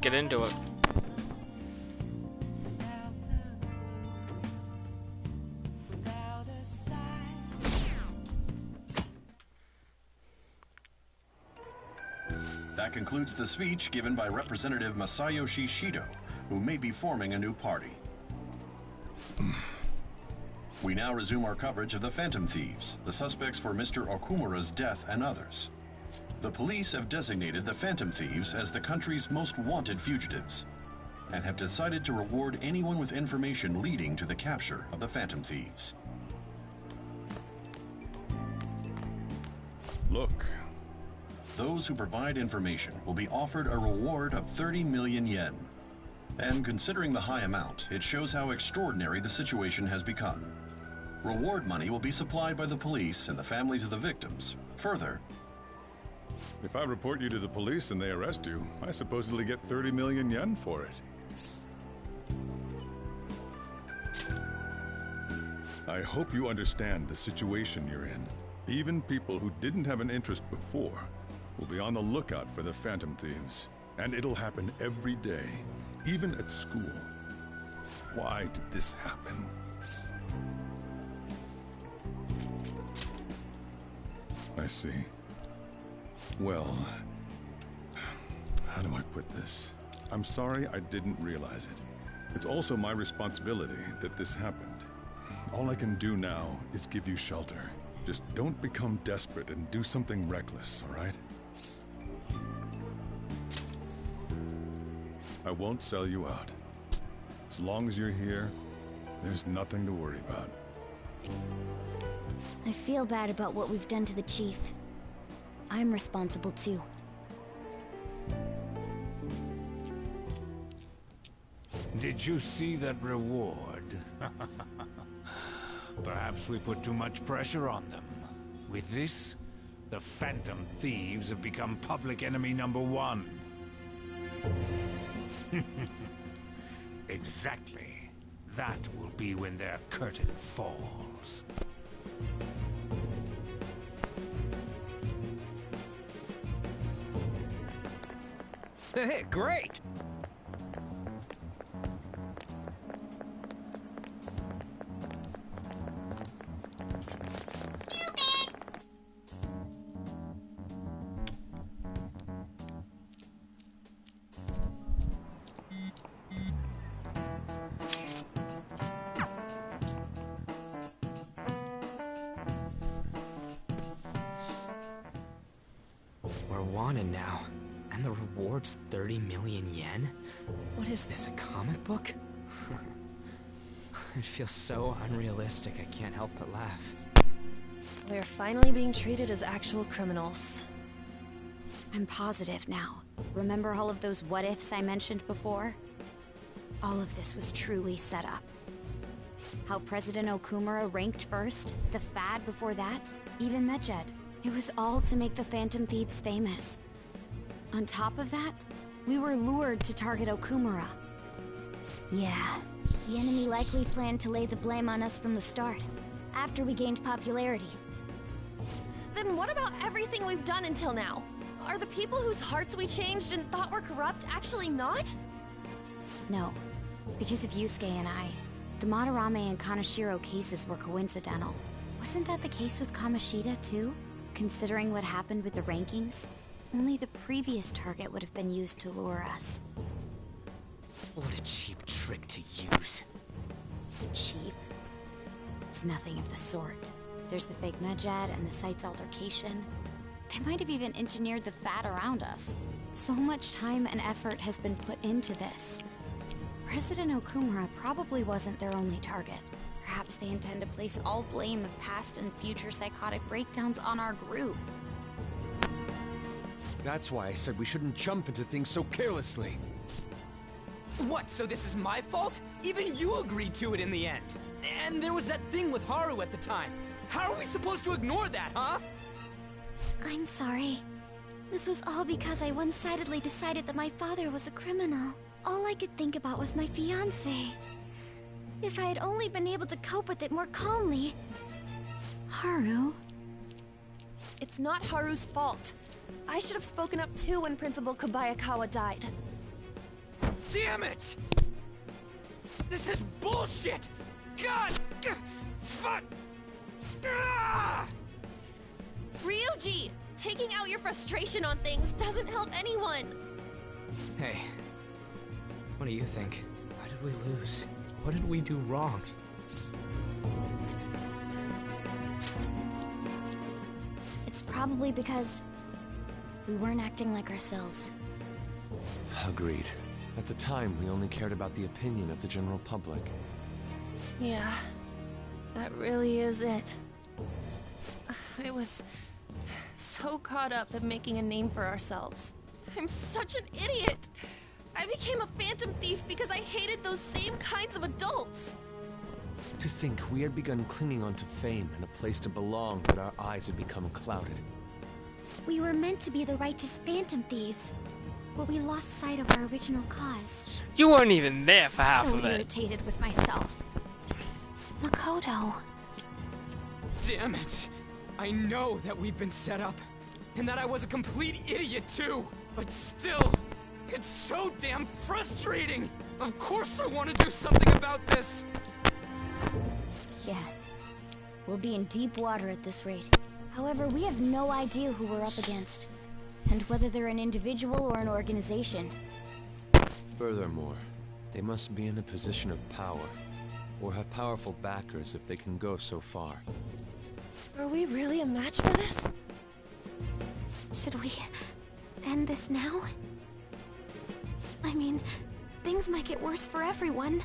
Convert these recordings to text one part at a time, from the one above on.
Get into it. That concludes the speech given by Representative Masayoshi Shido, who may be forming a new party. We now resume our coverage of the Phantom Thieves, the suspects for Mr. Okumura's death and others. The police have designated the Phantom Thieves as the country's most wanted fugitives, and have decided to reward anyone with information leading to the capture of the Phantom Thieves. Look. Those who provide information will be offered a reward of 30 million yen. And considering the high amount, it shows how extraordinary the situation has become. Reward money will be supplied by the police and the families of the victims. Further, If I report you to the police and they arrest you, I supposedly get 30 million yen for it. I hope you understand the situation you're in. Even people who didn't have an interest before will be on the lookout for the Phantom Thieves. And it'll happen every day, even at school. Why did this happen? I see. Well, how do I put this? I'm sorry I didn't realize it. It's also my responsibility that this happened. All I can do now is give you shelter. Just don't become desperate and do something reckless, all right? I won't sell you out. As long as you're here, there's nothing to worry about. I feel bad about what we've done to the chief. I'm responsible too. Did you see that reward? Perhaps we put too much pressure on them. With this, the Phantom Thieves have become public enemy #1. Exactly. That will be when their curtain falls. Hey, great! We're wanted now. And the reward's 30 million yen? What is this, a comic book? It feels so unrealistic, I can't help but laugh. We're finally being treated as actual criminals. I'm positive now. Remember all of those what-ifs I mentioned before? All of this was truly set up. How President Okumura ranked first, the Fad before that, even Medjed. It was all to make the Phantom Thieves famous. On top of that, we were lured to target Okumura. Yeah, the enemy likely planned to lay the blame on us from the start, after we gained popularity. Then what about everything we've done until now? Are the people whose hearts we changed and thought were corrupt actually not? No, because of Yusuke and I, the Madarame and Kaneshiro cases were coincidental. Wasn't that the case with Kamoshida too? Considering what happened with the rankings? Only the previous target would have been used to lure us. What a cheap trick to use. Cheap? It's nothing of the sort. There's the fake Medjed and the site's altercation. They might have even engineered the Fat around us. So much time and effort has been put into this. President Okumura probably wasn't their only target. Perhaps they intend to place all blame of past and future psychotic breakdowns on our group. That's why I said we shouldn't jump into things so carelessly. What, so this is my fault? Even you agreed to it in the end. And there was that thing with Haru at the time. How are we supposed to ignore that, huh? I'm sorry. This was all because I one-sidedly decided that my father was a criminal. All I could think about was my fiancé. If I had only been able to cope with it more calmly... Haru? It's not Haru's fault. I should have spoken up too when Principal Kobayakawa died. damn it! This is bullshit! God! Fuck! Ah! Ryuji! Taking out your frustration on things doesn't help anyone! Hey, what do you think? Why did we lose? What did we do wrong? It's probably because we weren't acting like ourselves. Agreed. At the time, we only cared about the opinion of the general public. Yeah, that really is it. I was so caught up in making a name for ourselves. I'm such an idiot! I became a phantom thief because I hated those same kinds of adults! To think we had begun clinging onto fame and a place to belong, but our eyes had become clouded. We were meant to be the righteous phantom thieves, but we lost sight of our original cause. You weren't even there for half So of it. irritated with myself. Makoto. Damn it! I know that we've been set up, and that I was a complete idiot too! But still, it's so damn frustrating! Of course I want to do something about this! Yeah. We'll be in deep water at this rate. However, we have no idea who we're up against, and whether they're an individual or an organization. Furthermore, they must be in a position of power, or have powerful backers if they can go so far. Are we really a match for this? Should we end this now? I mean, things might get worse for everyone.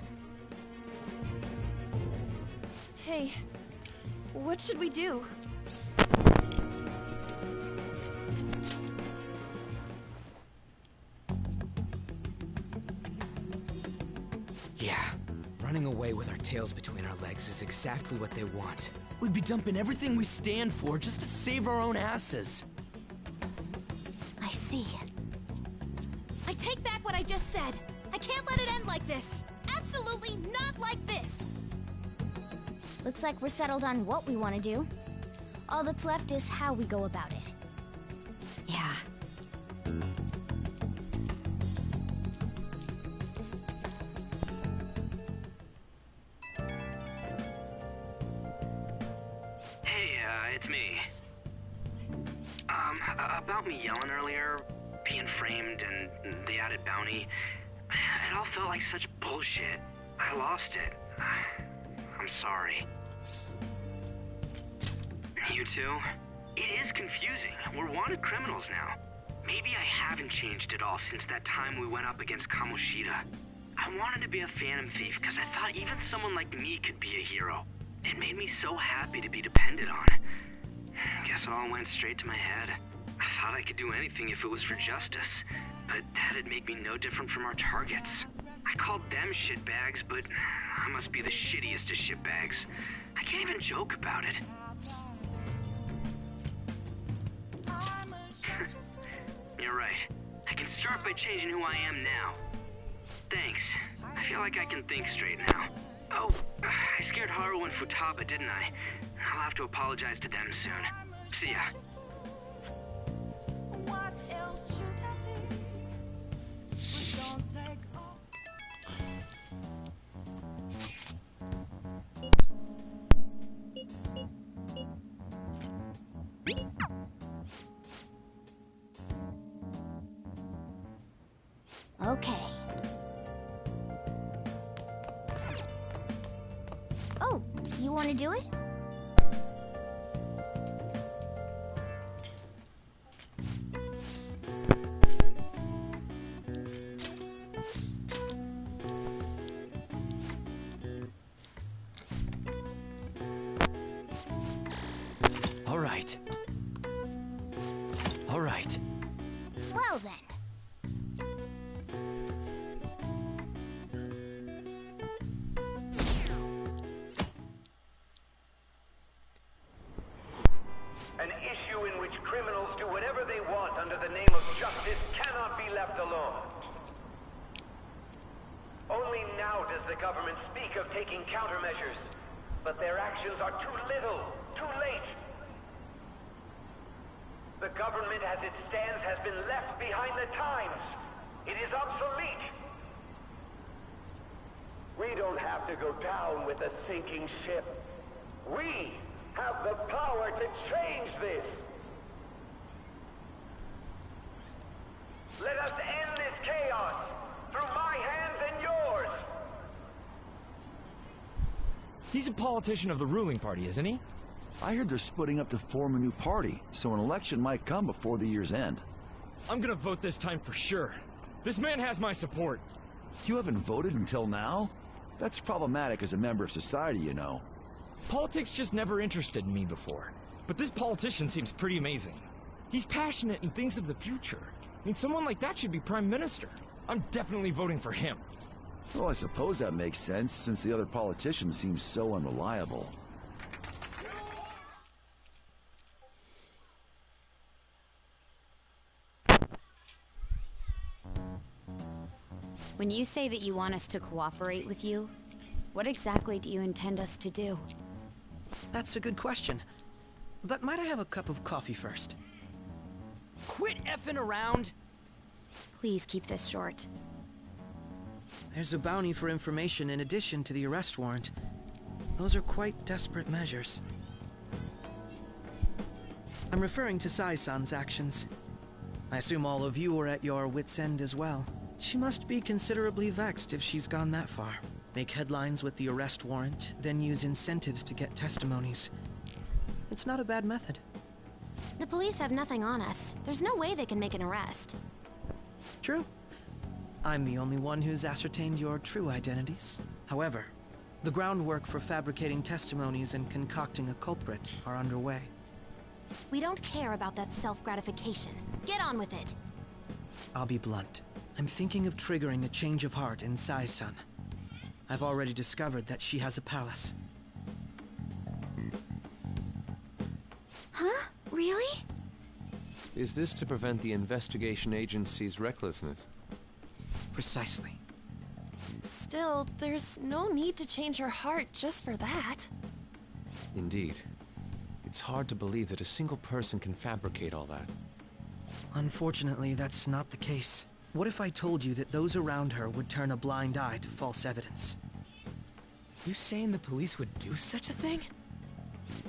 Hey, what should we do? Yeah, running away with our tails between our legs is exactly what they want. We'd be dumping everything we stand for just to save our own asses. I see. I take back what I just said. I can't let it end like this. Absolutely not like this. Looks like we're settled on what we want to do. All that's left is how we go about it. Yeah. Hey, it's me. About me yelling earlier, being framed, and the added bounty, it all felt like such bullshit. I lost it. I'm sorry. You too? It is confusing. We're wanted criminals now. Maybe I haven't changed at all since that time we went up against Kamoshida. I wanted to be a phantom thief because I thought even someone like me could be a hero. It made me so happy to be depended on. Guess it all went straight to my head. I thought I could do anything if it was for justice, but that'd make me no different from our targets. I called them shitbags, but I must be the shittiest of shitbags. I can't even joke about it. You're right. I can start by changing who I am now. Thanks. I feel like I can think straight now. Oh, I scared Haru and Futaba, didn't I? I'll have to apologize to them soon. See ya. What else should I be? Please don't take off. Okay. Oh, you want to do it? All right. All right. Well then. An issue in which criminals do whatever they want under the name of justice cannot be left alone. Only now does the government speak of taking countermeasures, but their actions are too little, too late. The government as it stands has been left behind the times. It is obsolete. We don't have to go down with a sinking ship. We have the power to change this. Let us end this chaos through my hands and yours. He's a politician of the ruling party, isn't he? I heard they're splitting up to form a new party, so an election might come before the year's end. I'm gonna vote this time for sure. This man has my support. You haven't voted until now? That's problematic as a member of society, you know. Politics just never interested me before. But this politician seems pretty amazing. He's passionate and thinks of the future. I mean, someone like that should be prime minister. I'm definitely voting for him. Well, I suppose that makes sense, since the other politicians seem so unreliable. When you say that you want us to cooperate with you, what exactly do you intend us to do? That's a good question. But might I have a cup of coffee first? Quit effing around! Please keep this short. There's a bounty for information in addition to the arrest warrant. Those are quite desperate measures. I'm referring to Sai-san's actions. I assume all of you are at your wits' end as well. She must be considerably vexed if she's gone that far. Make headlines with the arrest warrant, then use incentives to get testimonies. It's not a bad method. The police have nothing on us. There's no way they can make an arrest. True. I'm the only one who's ascertained your true identities. However, the groundwork for fabricating testimonies and concocting a culprit are underway. We don't care about that self-gratification. Get on with it. I'll be blunt. I'm thinking of triggering a change of heart in Sai-san. I've already discovered that she has a palace. Huh? Really? Is this to prevent the investigation agency's recklessness? Precisely. Still, there's no need to change her heart just for that. Indeed. It's hard to believe that a single person can fabricate all that. Unfortunately, that's not the case. What if I told you that those around her would turn a blind eye to false evidence? You saying the police would do such a thing?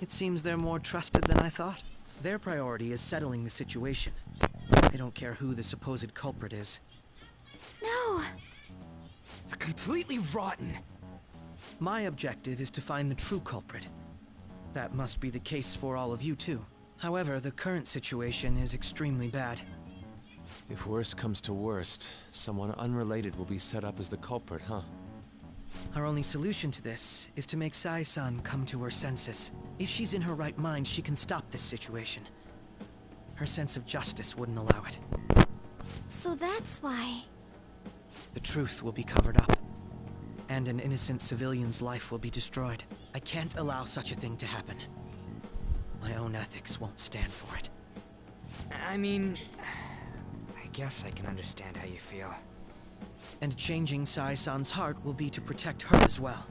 It seems they're more trusted than I thought. Their priority is settling the situation. They don't care who the supposed culprit is. No! They're completely rotten! My objective is to find the true culprit. That must be the case for all of you too. However, the current situation is extremely bad. If worst comes to worst, someone unrelated will be set up as the culprit, huh? Our only solution to this is to make Sai-san come to her senses. If she's in her right mind, she can stop this situation. Her sense of justice wouldn't allow it. So that's why... The truth will be covered up. And an innocent civilian's life will be destroyed. I can't allow such a thing to happen. My own ethics won't stand for it. I mean... I guess I can understand how you feel. And changing Sai-san's heart will be to protect her as well.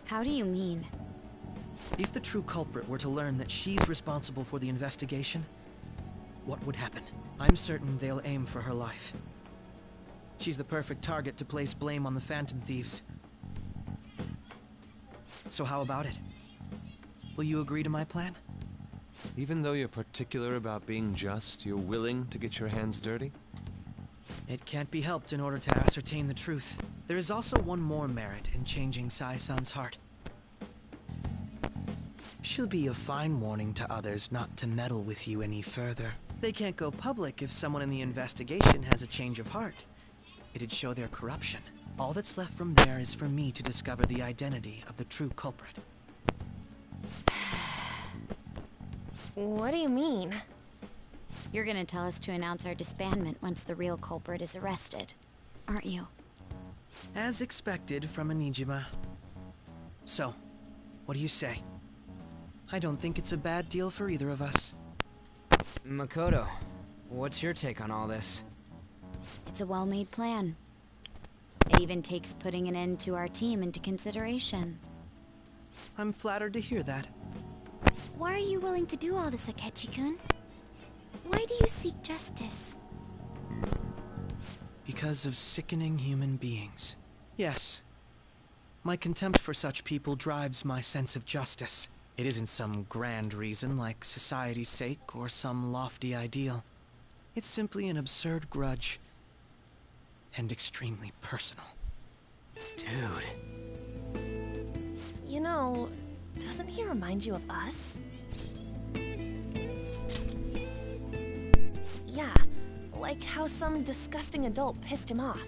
How do you mean? If the true culprit were to learn that she's responsible for the investigation, what would happen? I'm certain they'll aim for her life. She's the perfect target to place blame on the Phantom Thieves. So how about it? Will you agree to my plan? Even though you're particular about being just, you're willing to get your hands dirty? It can't be helped in order to ascertain the truth. There is also one more merit in changing Sai-san's heart. She'll be a fine warning to others not to meddle with you any further. They can't go public if someone in the investigation has a change of heart. It'd show their corruption. All that's left from there is for me to discover the identity of the true culprit. What do you mean? You're gonna tell us to announce our disbandment once the real culprit is arrested, aren't you? As expected from a Nijima. So, what do you say? I don't think it's a bad deal for either of us. Makoto, what's your take on all this? It's a well-made plan. It even takes putting an end to our team into consideration. I'm flattered to hear that. Why are you willing to do all this, Akechi-kun? Why do you seek justice? Because of sickening human beings. Yes, My contempt for such people drives my sense of justice. It isn't some grand reason like society's sake or some lofty ideal. It's simply an absurd grudge. And extremely personal. Dude. You know, doesn't he remind you of us? Yeah, like how some disgusting adult pissed him off.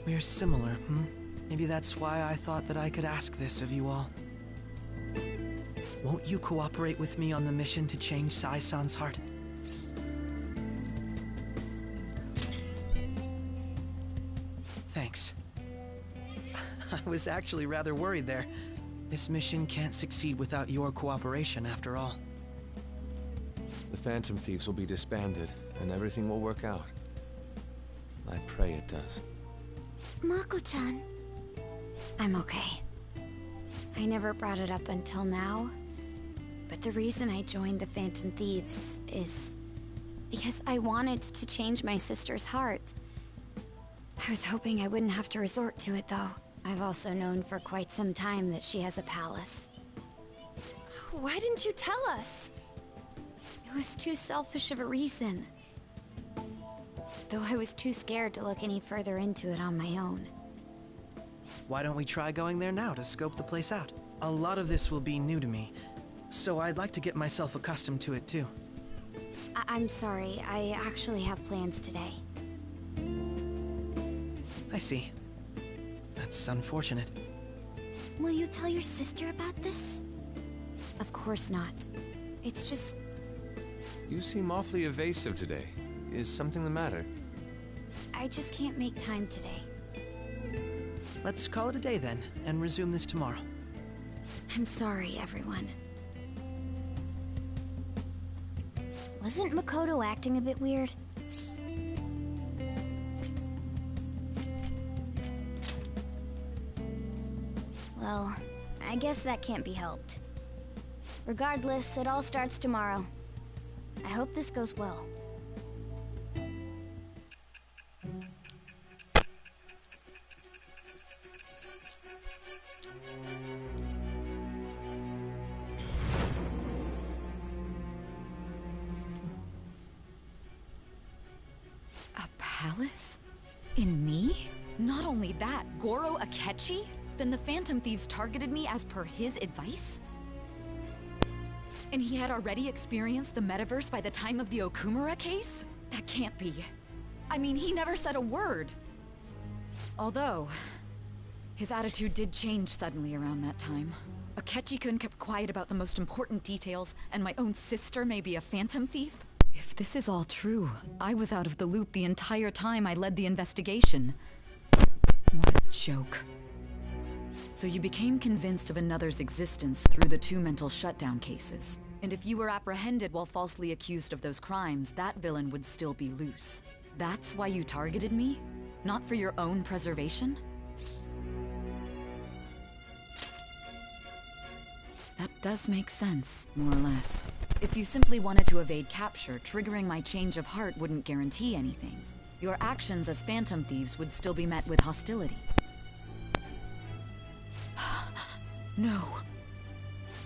We're similar, hmm? Maybe that's why I thought that I could ask this of you all. Won't you cooperate with me on the mission to change Sai-san's heart? Thanks. I was actually rather worried there. This mission can't succeed without your cooperation, after all. The Phantom Thieves will be disbanded, and everything will work out. I pray it does. Mako-chan. I'm okay. I never brought it up until now, but the reason I joined the Phantom Thieves is because I wanted to change my sister's heart. I was hoping I wouldn't have to resort to it, though. I've also known for quite some time that she has a palace. Why didn't you tell us? It was too selfish of a reason. Though I was too scared to look any further into it on my own. Why don't we try going there now to scope the place out? A lot of this will be new to me, so I'd like to get myself accustomed to it too. I'm sorry, I actually have plans today. I see. That's unfortunate. Will you tell your sister about this? Of course not. It's just... You seem awfully evasive today. Is something the matter? I just can't make time today. Let's call it a day then, and resume this tomorrow. I'm sorry, everyone. Wasn't Makoto acting a bit weird? Well, I guess that can't be helped. Regardless, it all starts tomorrow. I hope this goes well. A palace? In me? Not only that, Goro Akechi? Then the Phantom Thieves targeted me as per his advice? And he had already experienced the metaverse by the time of the Okumura case? That can't be. I mean, he never said a word. Although, his attitude did change suddenly around that time. Akechi-kun kept quiet about the most important details, and my own sister may be a Phantom Thief? If this is all true, I was out of the loop the entire time I led the investigation. What a joke. So you became convinced of another's existence through the 2 mental shutdown cases. And if you were apprehended while falsely accused of those crimes, that villain would still be loose. That's why you targeted me? Not for your own preservation? That does make sense, more or less. If you simply wanted to evade capture, triggering my change of heart wouldn't guarantee anything. Your actions as Phantom Thieves would still be met with hostility. No.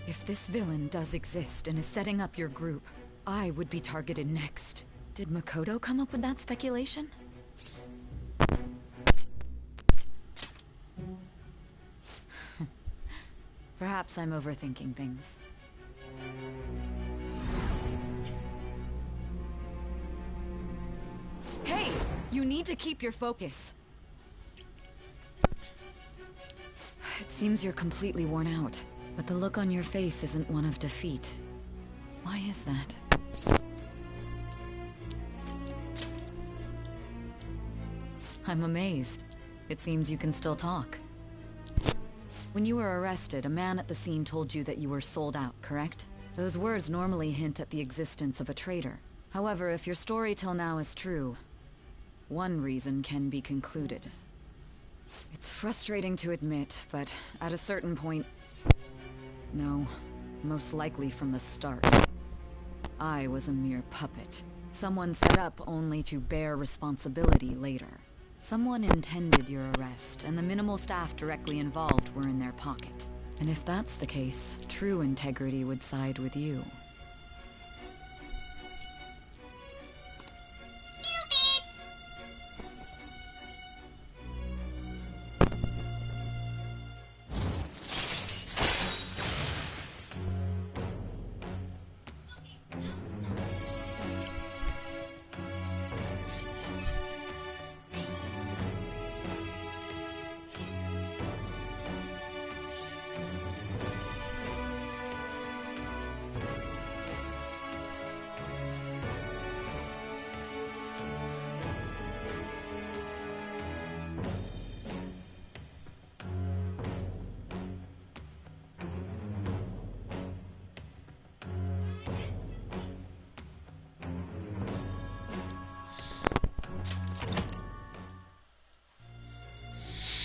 If this villain does exist and is setting up your group, I would be targeted next. Did Makoto come up with that speculation? Perhaps I'm overthinking things. Hey! You need to keep your focus. It seems you're completely worn out, but the look on your face isn't one of defeat. Why is that? I'm amazed. It seems you can still talk. When you were arrested, a man at the scene told you that you were sold out, correct? Those words normally hint at the existence of a traitor. However, if your story till now is true, one reason can be concluded. It's frustrating to admit, but at a certain point... No, most likely from the start. I was a mere puppet. Someone set up only to bear responsibility later. Someone intended your arrest, and the minimal staff directly involved were in their pocket. And if that's the case, true integrity would side with you.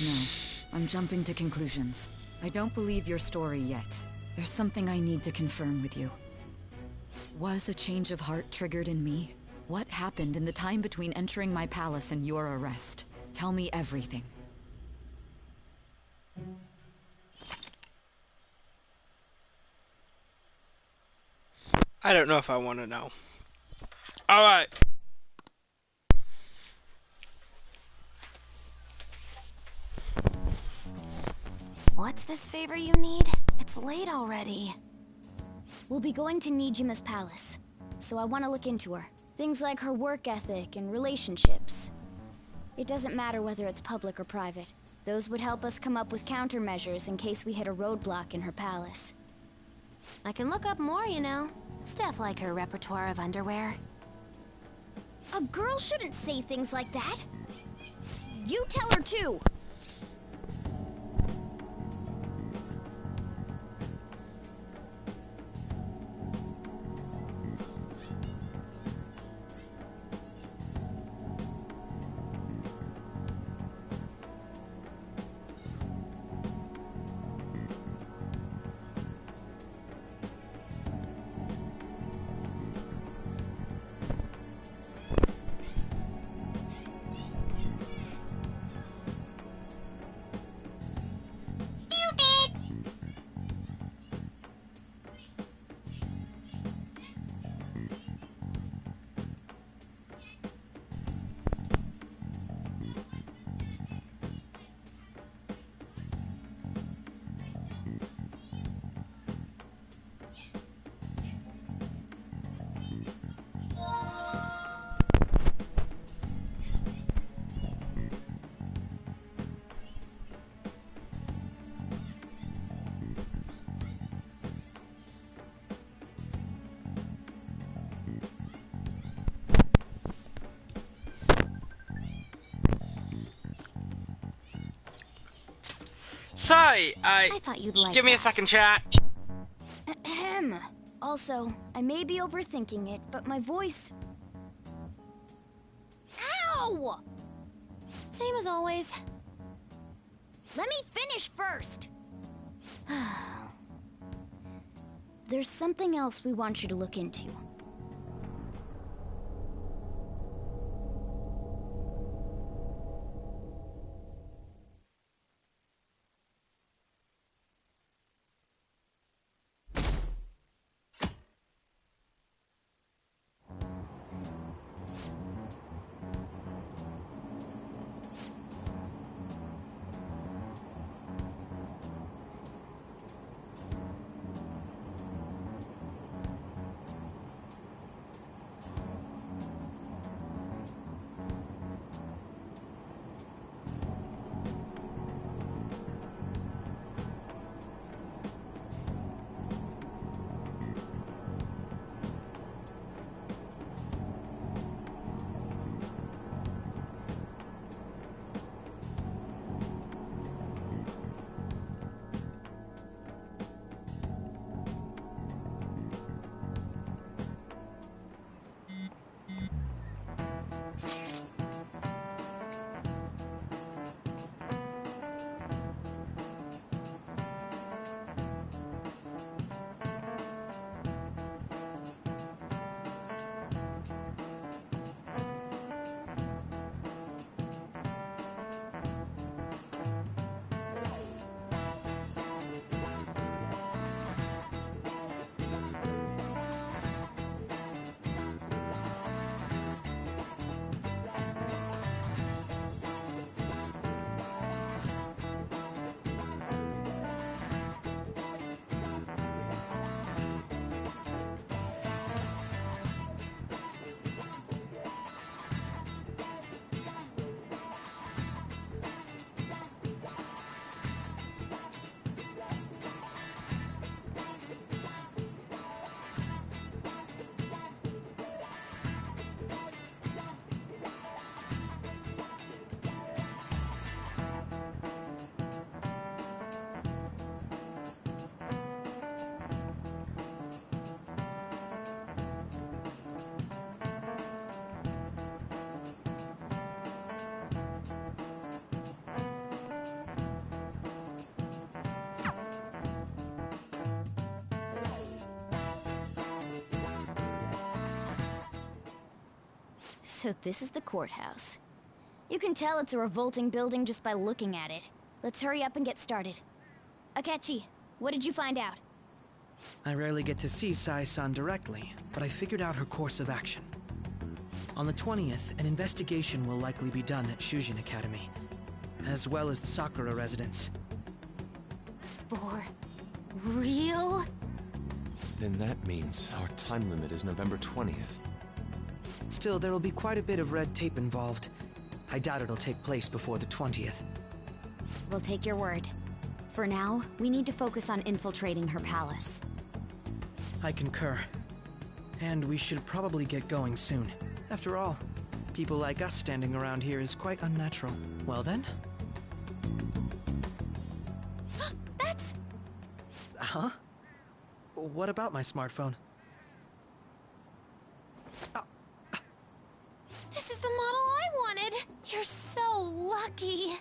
No, I'm jumping to conclusions. I don't believe your story yet. There's something I need to confirm with you. Was a change of heart triggered in me? What happened in the time between entering my palace and your arrest? Tell me everything. I don't know if I want to know. Alright. What's this favor you need? It's late already. We'll be going to Nijima's palace, so I want to look into her. Things like her work ethic and relationships. It doesn't matter whether it's public or private. Those would help us come up with countermeasures in case we hit a roadblock in her palace. I can look up more, you know. Stuff like her repertoire of underwear. A girl shouldn't say things like that. You tell her too. Sorry, I thought you'd like give me a that. second, chat. Ahem. Also, I may be overthinking it, but my voice... Ow! Same as always. Let me finish first. There's something else we want you to look into. So this is the courthouse. You can tell it's a revolting building just by looking at it. Let's hurry up and get started. Akechi, what did you find out? I rarely get to see Sai-san directly, but I figured out her course of action. On the 20th, an investigation will likely be done at Shujin Academy, as well as the Sakura residence. For real? Then that means our time limit is November 20th. Still, there will be quite a bit of red tape involved. I doubt it'll take place before the 20th. We'll take your word. For now, we need to focus on infiltrating her palace. I concur. And we should probably get going soon. After all, people like us standing around here is quite unnatural. Well then? That's... Huh? What about my smartphone? This is the model I wanted! You're so lucky!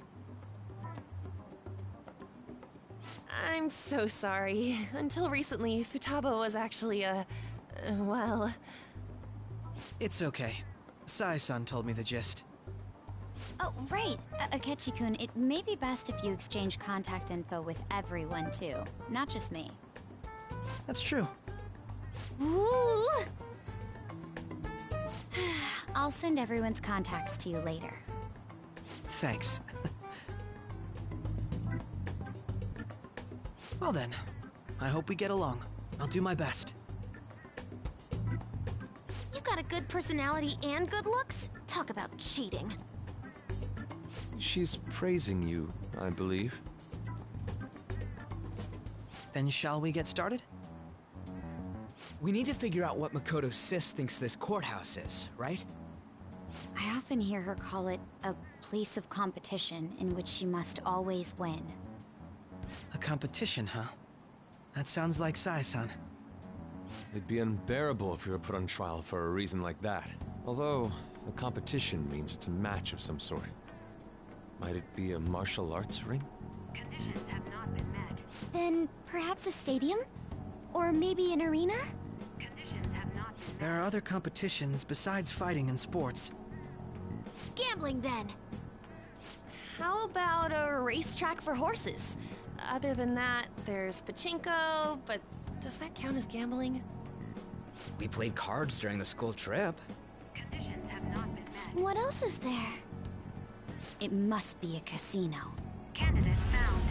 I'm so sorry. Until recently, Futaba was actually well... It's okay. Sai-san told me the gist. Oh, right. Akechi-kun, it may be best if you exchange contact info with everyone, too. Not just me. That's true. Ooh! I'll send everyone's contacts to you later. Thanks. Well then, I hope we get along. I'll do my best. You've got a good personality and good looks? Talk about cheating. She's praising you, I believe. Then shall we get started? We need to figure out what Makoto Sis thinks this courthouse is, right? I often hear her call it a place of competition in which she must always win. A competition, huh? That sounds like Sai-san. It'd be unbearable if we were put on trial for a reason like that. Although, a competition means it's a match of some sort. Might it be a martial arts ring? Conditions have not been met. Then perhaps a stadium? Or maybe an arena? Conditions have not been met. There are other competitions besides fighting and sports. Gambling, then! How about a racetrack for horses? Other than that, there's pachinko, but does that count as gambling? We played cards during the school trip. Conditions have not been met. What else is there? It must be a casino. Candidate found.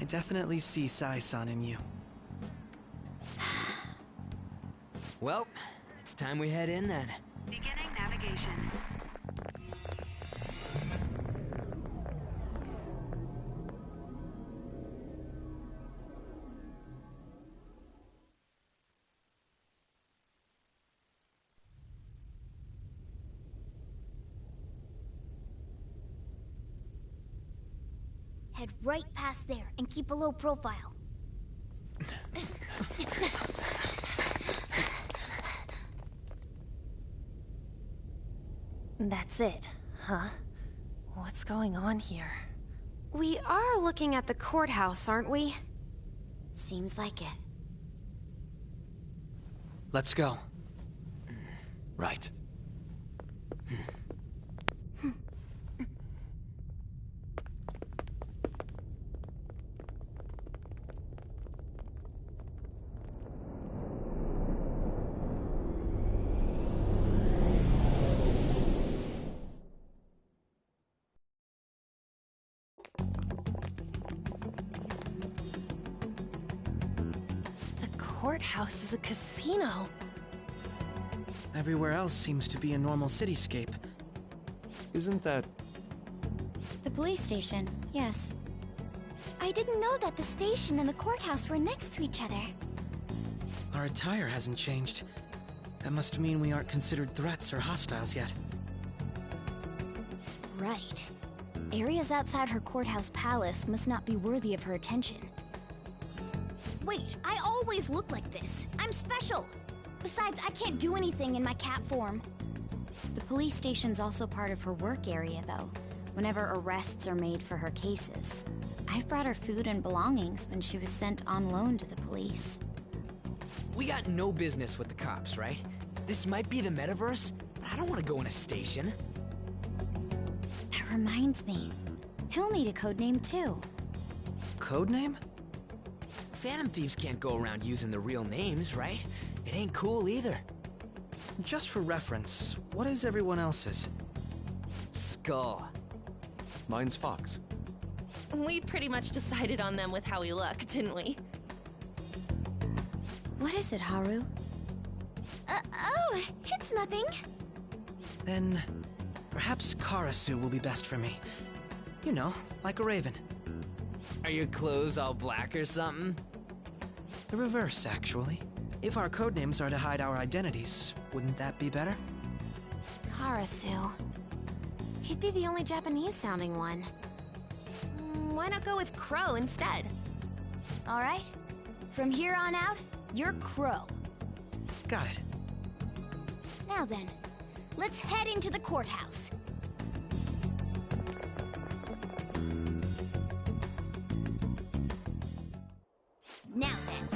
I definitely see Sai-san in you. Well, it's time we head in then. Beginning navigation. Head right past there and keep a low profile. That's it, huh? What's going on here? We are looking at the courthouse, aren't we? Seems like it. Let's go. Right. Courthouse is a casino. Everywhere else seems to be a normal cityscape. Isn't that... The police station, yes. I didn't know that the station and the courthouse were next to each other. Our attire hasn't changed. That must mean we aren't considered threats or hostiles yet. Right. Areas outside her courthouse palace must not be worthy of her attention. Wait, I always look like this. I'm special. Besides, I can't do anything in my cat form. The police station's also part of her work area, though, whenever arrests are made for her cases. I've brought her food and belongings when she was sent on loan to the police. We got no business with the cops, right? This might be the metaverse, I don't want to go in a station. That reminds me. He'll need a codename too. Codename? Phantom Thieves can't go around using their real names, right? It ain't cool either. Just for reference, what is everyone else's? Skull. Mine's Fox. We pretty much decided on them with how we look, didn't we? What is it, Haru? Oh, it's nothing. Then perhaps Karasu will be best for me. You know, like a raven. Are your clothes all black or something? The reverse, actually. If our codenames are to hide our identities, wouldn't that be better? Karasu. He'd be the only Japanese-sounding one. Why not go with Crow instead? All right. From here on out, you're Crow. Got it. Now then, let's head into the courthouse. Now then.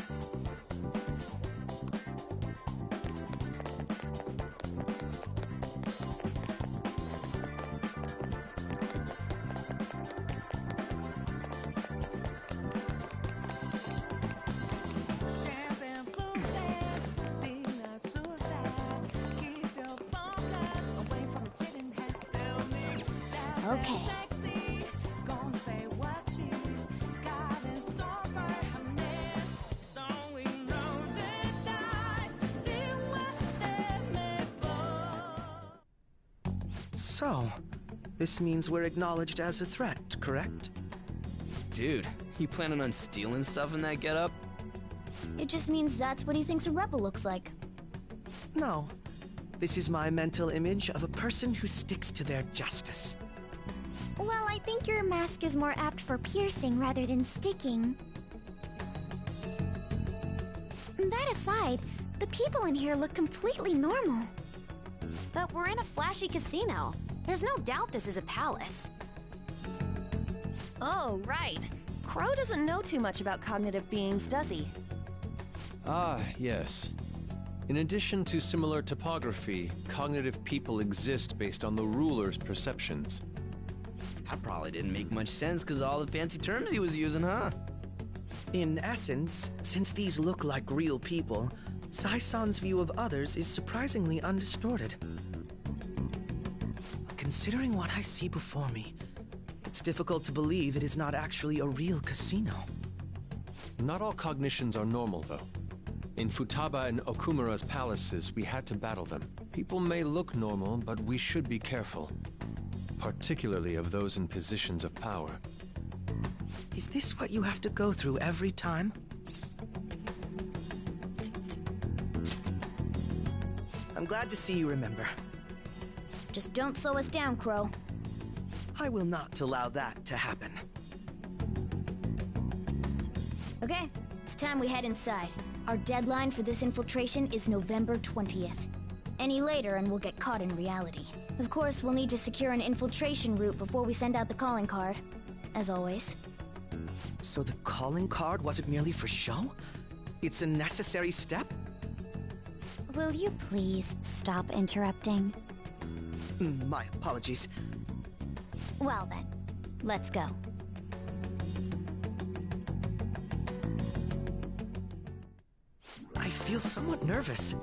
Okay. So, this means we're acknowledged as a threat, correct? Dude, you planning on stealing stuff in that getup? It just means that's what he thinks a rebel looks like. No. This is my mental image of a person who sticks to their justice. Well, I think your mask is more apt for piercing rather than sticking. That aside, the people in here look completely normal. But we're in a flashy casino. There's no doubt this is a palace. Oh, right. Crow doesn't know too much about cognitive beings, does he? Ah, yes. In addition to similar topography, cognitive people exist based on the ruler's perceptions. That probably didn't make much sense because all the fancy terms he was using, huh? In essence, since these look like real people, Sai-san's view of others is surprisingly undistorted. Considering what I see before me, it's difficult to believe it is not actually a real casino. Not all cognitions are normal, though. In Futaba and Okumura's palaces, we had to battle them. People may look normal, but we should be careful. Particularly of those in positions of power. Is this what you have to go through every time? I'm glad to see you remember. Just don't slow us down, Crow. I will not allow that to happen. Okay, it's time we head inside. Our deadline for this infiltration is November 20th. Any later and we'll get caught in reality. Of course, we'll need to secure an infiltration route before we send out the calling card. As always. So the calling card wasn't merely for show? It's a necessary step? Will you please stop interrupting? My apologies. Well then, let's go. I feel somewhat nervous.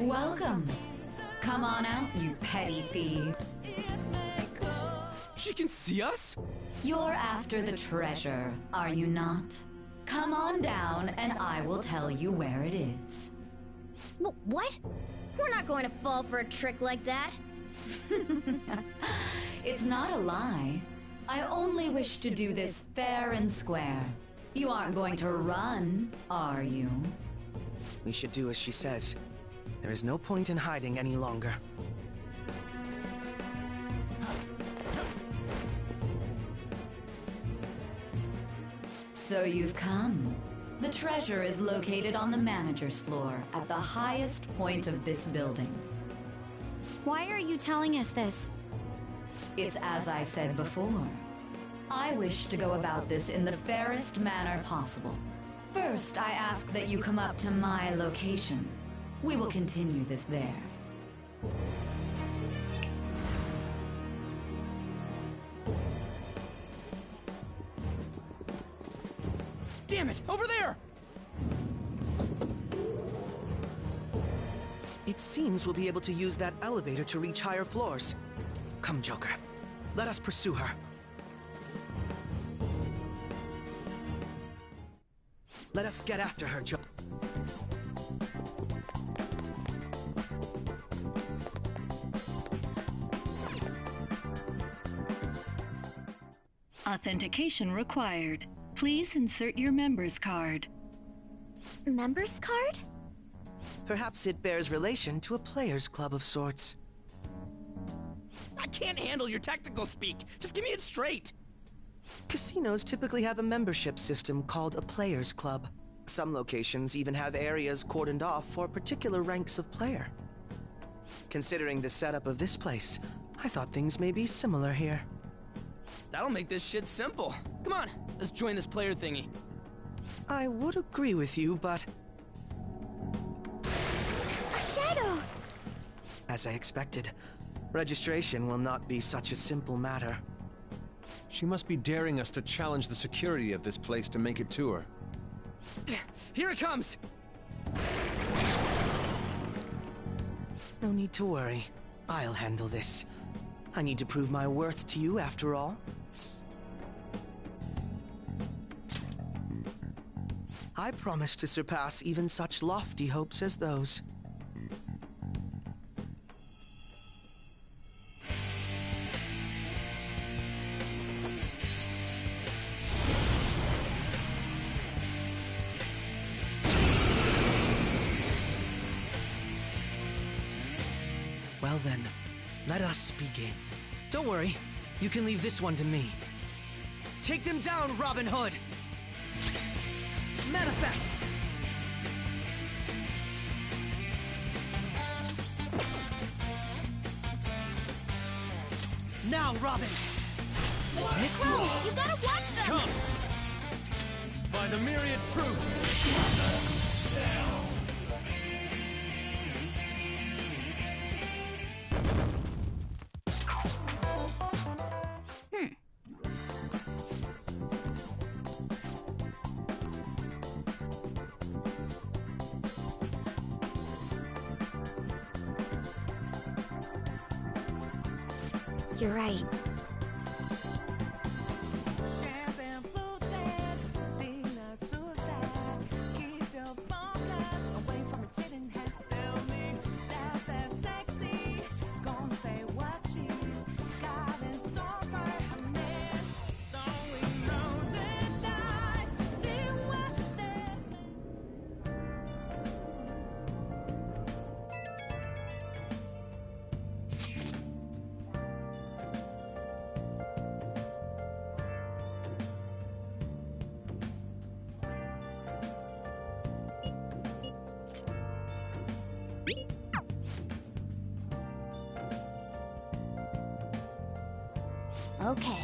Welcome. Come on out, you petty thief. She can see us? You're after the treasure, are you not? Come on down and I will tell you where it is. What? We're not going to fall for a trick like that. It's not a lie. I only wish to do this fair and square. You aren't going to run, are you? We should do as she says. There is no point in hiding any longer. So you've come. The treasure is located on the manager's floor, at the highest point of this building. Why are you telling us this? It's as I said before. I wish to go about this in the fairest manner possible. First, I ask that you come up to my location. We will continue this there. Damn it! Over there! It seems we'll be able to use that elevator to reach higher floors. Come, Joker. Let us pursue her. Let us get after her, Joker. Authentication required. Please insert your member's card. Member's card? Perhaps it bears relation to a players' club of sorts. I can't handle your technical speak. Just give me it straight. Casinos typically have a membership system called a players' club. Some locations even have areas cordoned off for particular ranks of player. Considering the setup of this place, I thought things may be similar here. That'll make this shit simple. Come on, let's join this player thingy. I would agree with you, but... A shadow! As I expected, registration will not be such a simple matter. She must be daring us to challenge the security of this place to make it to her. Here it comes! No need to worry. I'll handle this. I need to prove my worth to you, after all. I promise to surpass even such lofty hopes as those. Well then, let us begin. Don't worry, you can leave this one to me. Take them down, Robin Hood! Manifest! Now, Robin! Missed you! You gotta watch them! Come! By the myriad troops! You're right. Okay.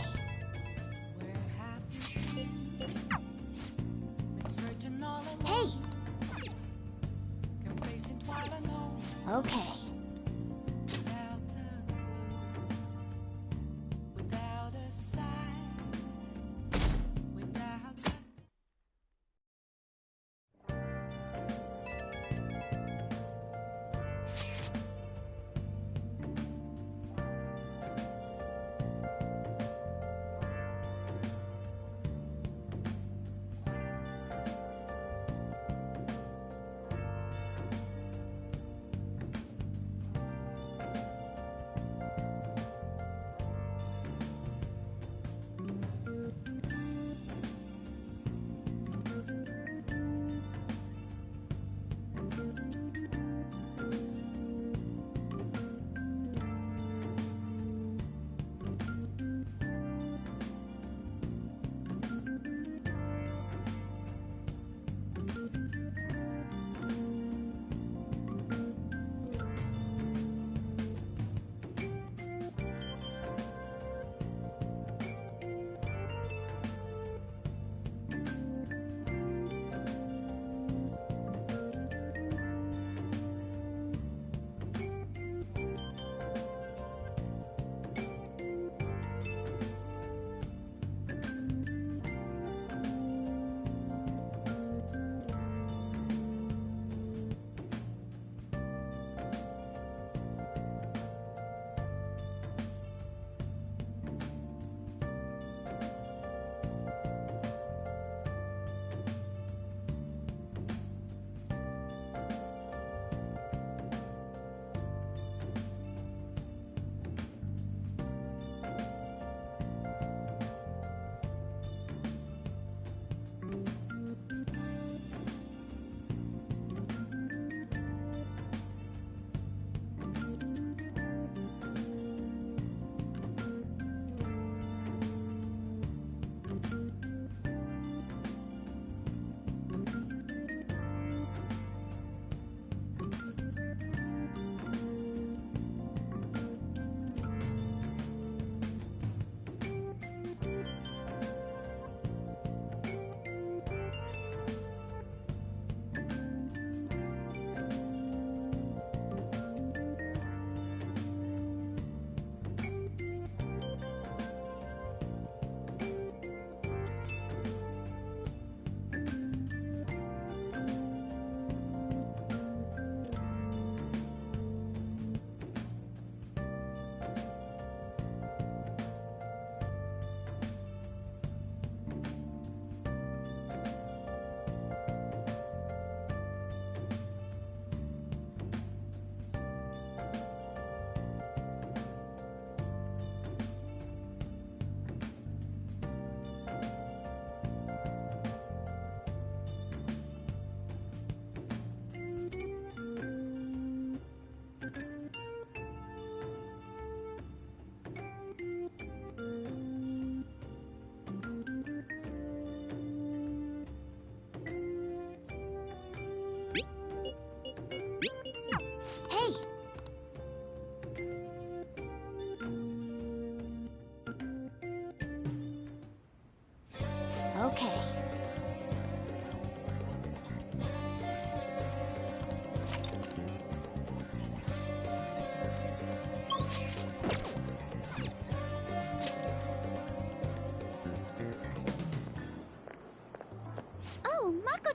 Hey! Okay.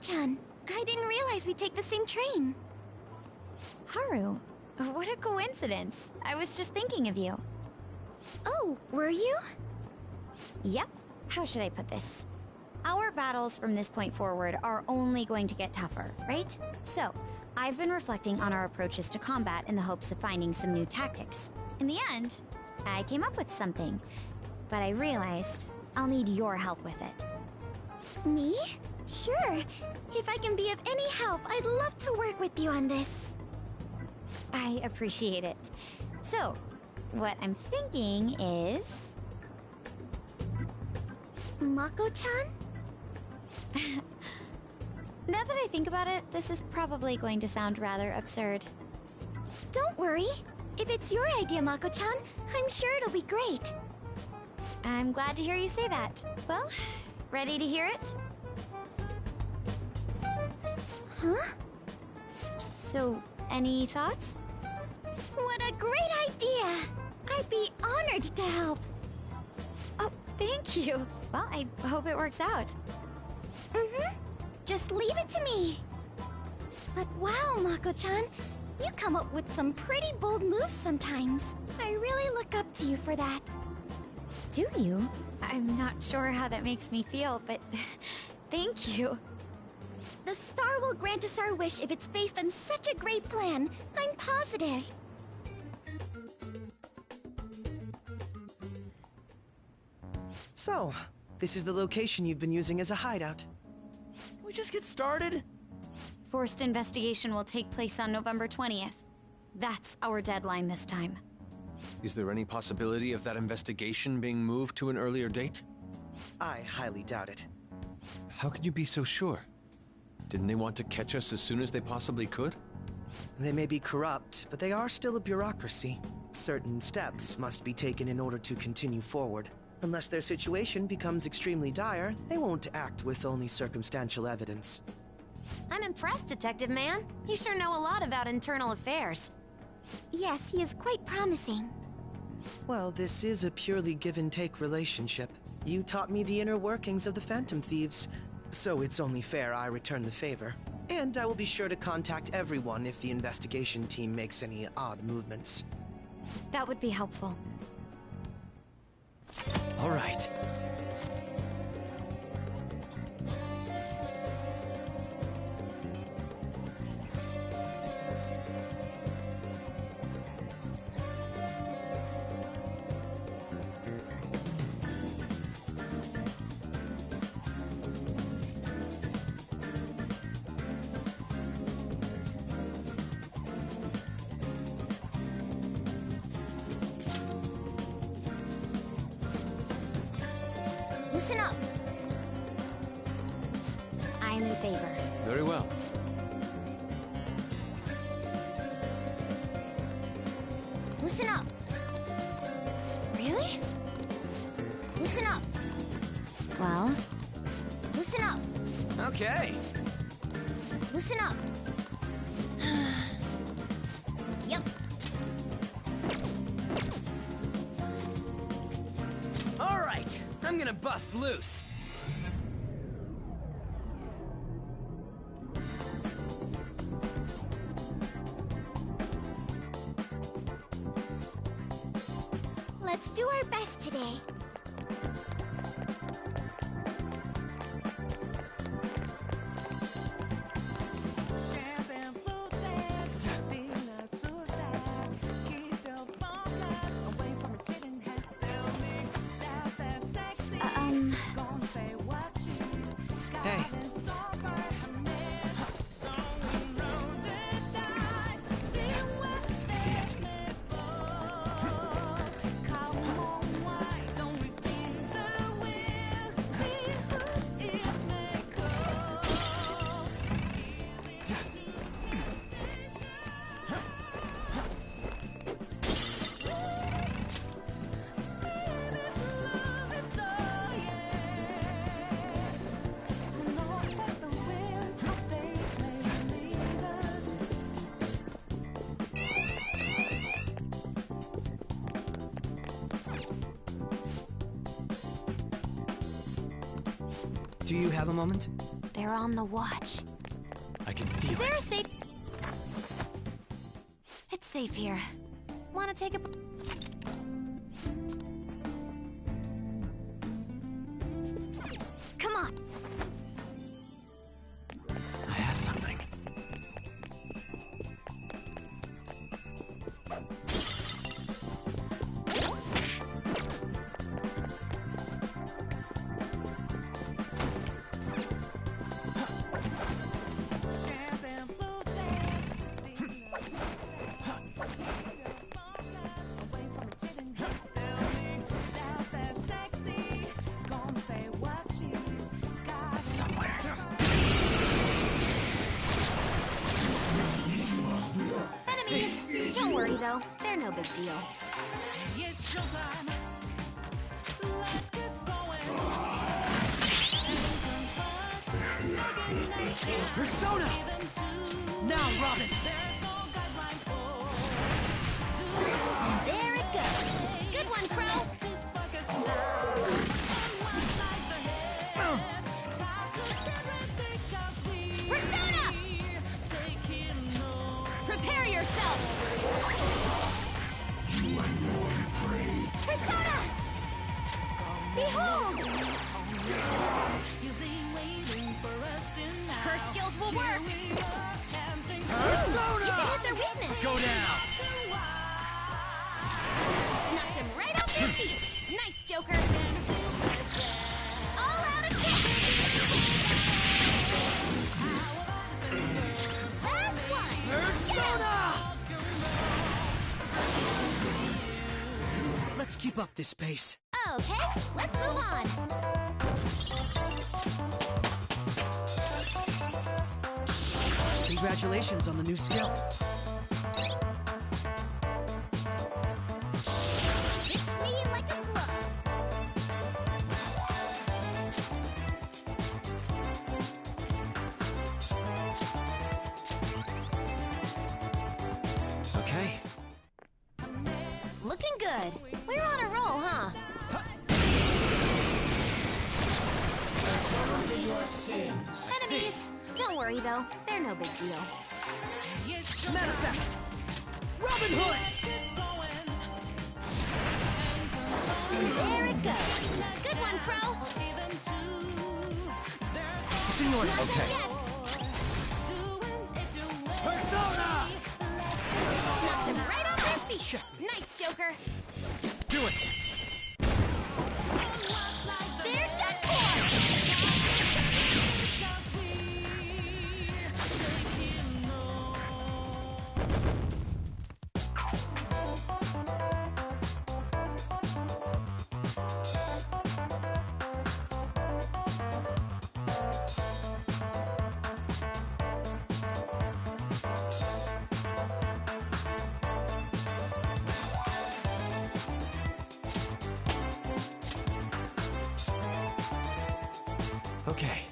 Mako-chan. I didn't realize we'd take the same train. Haru, what a coincidence. I was just thinking of you. Oh, were you? Yep. How should I put this? Our battles from this point forward are only going to get tougher, right? So, I've been reflecting on our approaches to combat in the hopes of finding some new tactics. In the end, I came up with something, but I realized I'll need your help with it. Me? Sure. If I can be of any help, I'd love to work with you on this. I appreciate it. So, what I'm thinking is... Mako-chan? Now that I think about it, this is probably going to sound rather absurd. Don't worry. If it's your idea, Mako-chan, I'm sure it'll be great. I'm glad to hear you say that. Well, ready to hear it? Huh? So, any thoughts? What a great idea! I'd be honored to help. Oh, thank you. Well, I hope it works out. Just leave it to me. But wow, Mako-chan, you come up with some pretty bold moves sometimes. I really look up to you for that. Do you? I'm not sure how that makes me feel, but thank you. The star will grant us our wish if it's based on such a great plan. I'm positive. So, this is the location you've been using as a hideout. We just get started? Forced investigation will take place on November 20th. That's our deadline this time. Is there any possibility of that investigation being moved to an earlier date? I highly doubt it. How can you be so sure? Didn't they want to catch us as soon as they possibly could? They may be corrupt, but they are still a bureaucracy. Certain steps must be taken in order to continue forward. Unless their situation becomes extremely dire, they won't act with only circumstantial evidence. I'm impressed, Detective Man. You sure know a lot about internal affairs. Yes, he is quite promising. Well, this is a purely give-and-take relationship. You taught me the inner workings of the Phantom Thieves, so it's only fair I return the favor. And I will be sure to contact everyone if the investigation team makes any odd movements. That would be helpful. All right. Listen up. I am in favor. Very well. Listen up. Really? Listen up. Well? Listen up. Okay. Listen up. Yep. All right, I'm gonna bust loose. Let's do our best today. Hey. See it. Do you have a moment? There They're on the watch. I can feel Is there it. a safe? It's safe here. Wanna take a... Come on. I have something. Enemies! Don't worry though, they're no big deal. Persona! Now, Robin! There it goes. Good one, Crow. Persona! Prepare yourself. Persona! Behold! Her skills will work. Persona! You can hit their weakness. Go down! Knocked him right off their feet. Nice, Joker. All out attack. Last one. Persona! Let's keep up this pace. Okay, let's move on. Congratulations on the new skill. Fits me like a glove. Okay. Looking good. We're on a roll, huh? Enemies! Don't worry though, they're no big deal. Manifest! Robin Hood! There it goes. Good one, Crow. It's in your Not hands. done yet. Persona! Knocked him right off their feet. Nice, Joker. Do it! They're done for. Okay.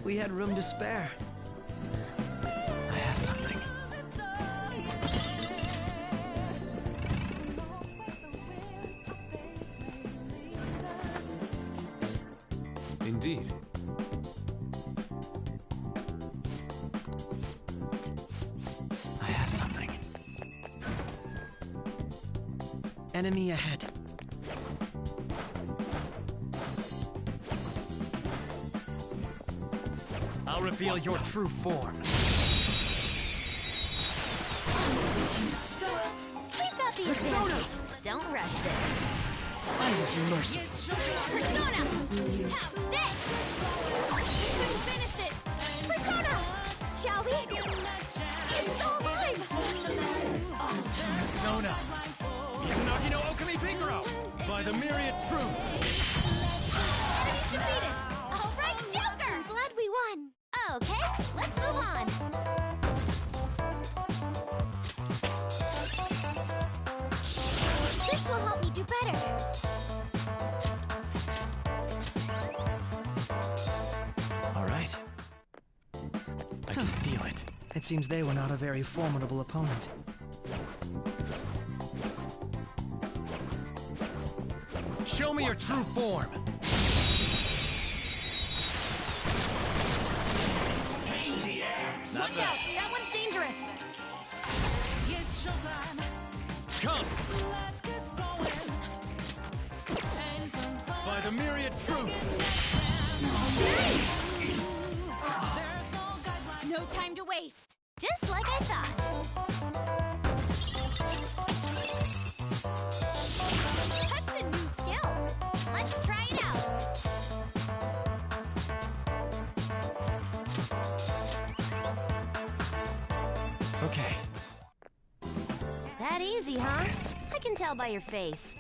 We had room to spare. I have something. Indeed. I have something. Enemy ahead. I'll reveal your true form. We've got the Persona! advantage. Don't rush this. I was merciful. Persona! How's this? Couldn't finish it. Persona! Shall we? It's still alive! Persona! Izanagi no Okami Pigaro! By the myriad truths! Enemies defeated! All right, Joker! I'm glad we won. Okay, let's move on. This will help me do better. It seems they were not a very formidable opponent. Show me your true form! Watch out! That one's dangerous! Come! By the myriad truths! No time to waste. Just like I thought. That's a new skill. Let's try it out. Okay. That easy, huh? I can tell by your face.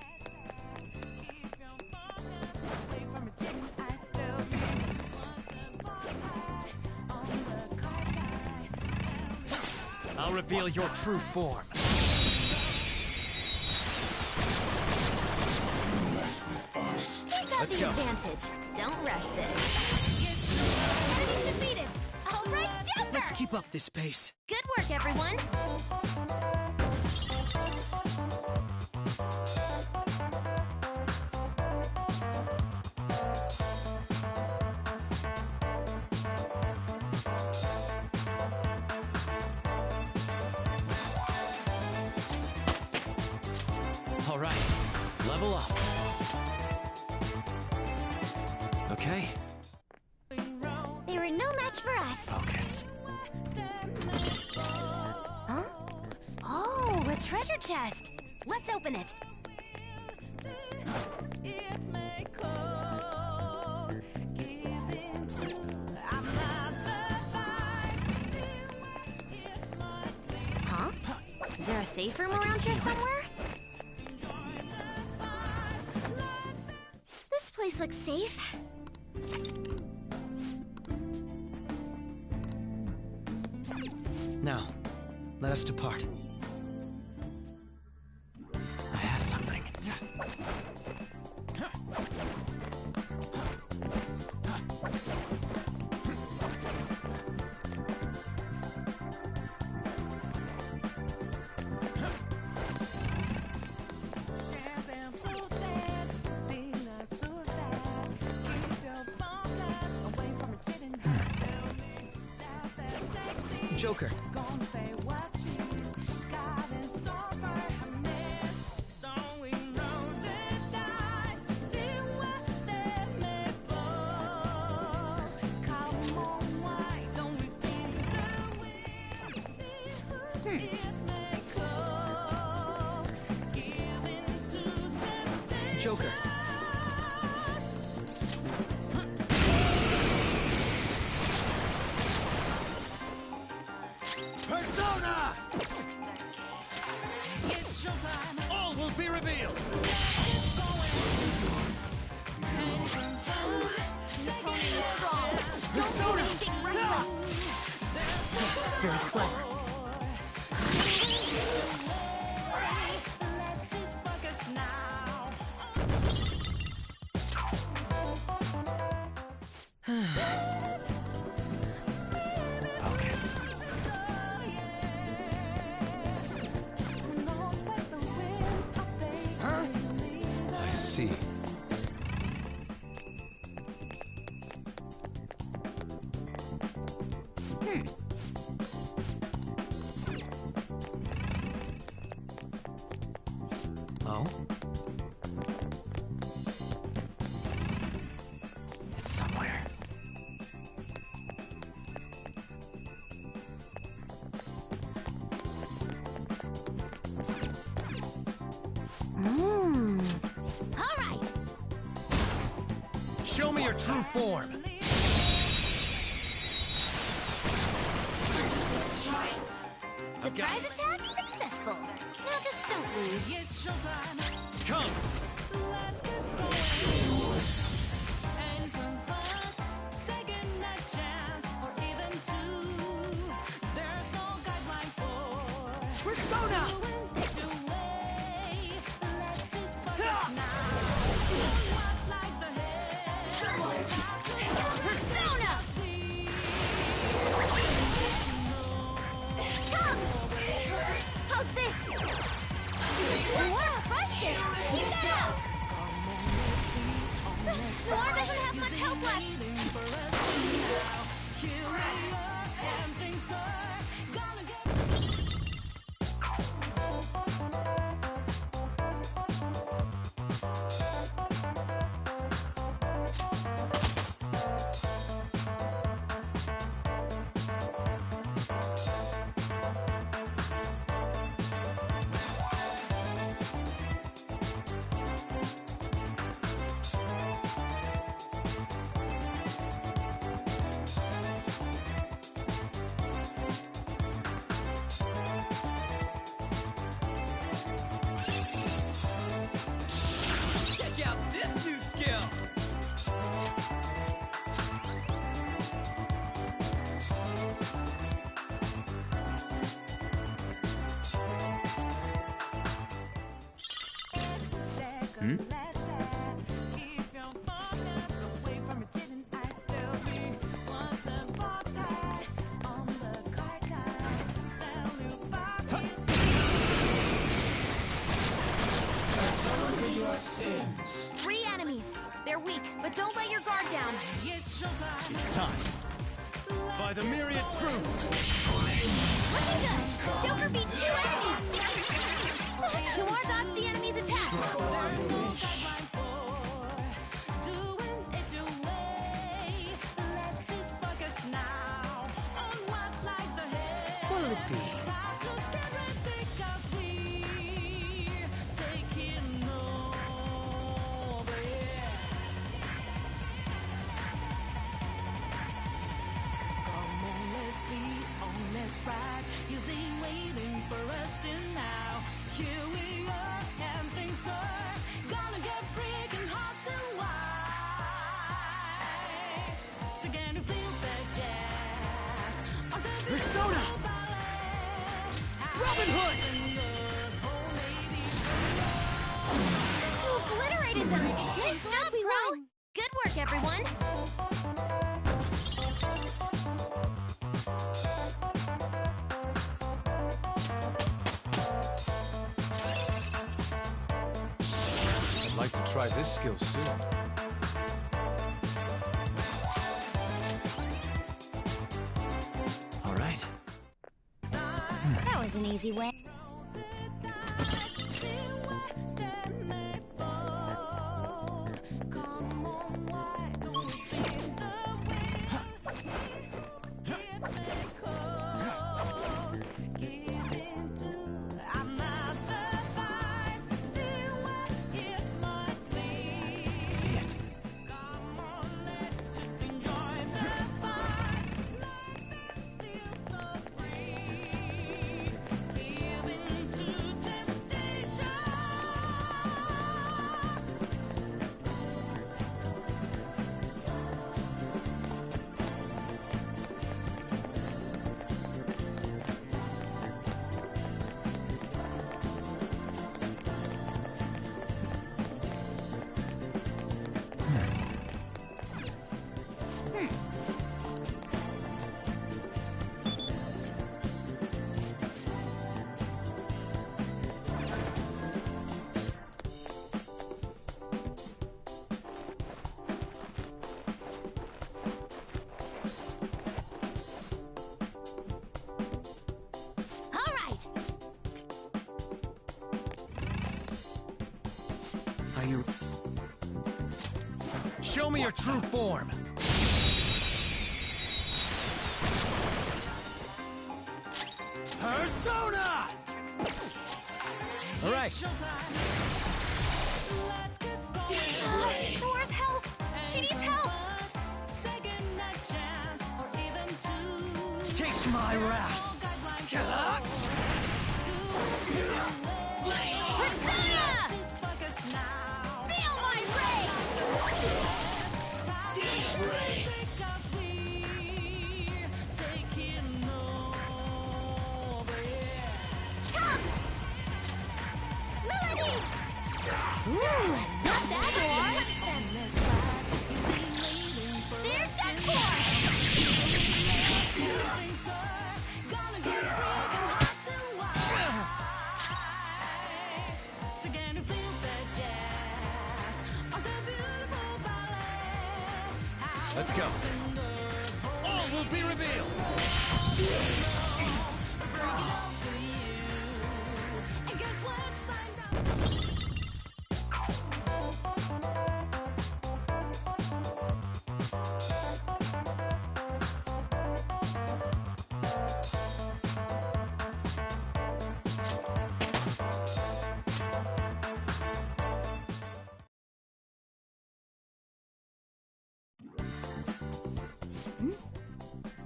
I'll reveal your true form. Who's got Let's the go. advantage? Don't rush this. Enemy's defeated. All right, Joker. Let's keep up this pace. Good work, everyone. All right, level up. Okay, They were no match for us. focus. Huh? Oh, a treasure chest. Let's open it. Huh? Is there a safe room around here somewhere? This place looks safe. Now, let us depart. I have something. Joker. Joker. Persona! All will be revealed! This opponent is strong. Don't do anything reckless. Very clever. Focus. Huh? I see. Oh? It's somewhere. All right. Show me your true form. Surprise attack successful. Now just don't lose. Come! Persona! Persona! Noir crushed it! Keep that up! Noir doesn't have much health left! Check out this new skill! Hmm? Three enemies. They're weak, but don't let your guard down. It's time. By the myriad truths. Looking good! Joker beat 2 enemies! Noir dodged the enemy's attack! What'll it be? You've been waiting for us now. Here we are, and things are gonna get freaking hot tonight. So can you feel the jazz? Persona! Robin Hood! You obliterated them! Nice job, Crow! Good work, everyone! I'd like to try this skill soon. All right. That was an easy win. See it. All right! Are you... Show me your true form. Persona! All right. Noir's help! She needs help! Taste my wrath. Persona! Feel my rage! Come! Melody! Ooh, not that Noir! There's Deathcore! Let's go. All will be revealed!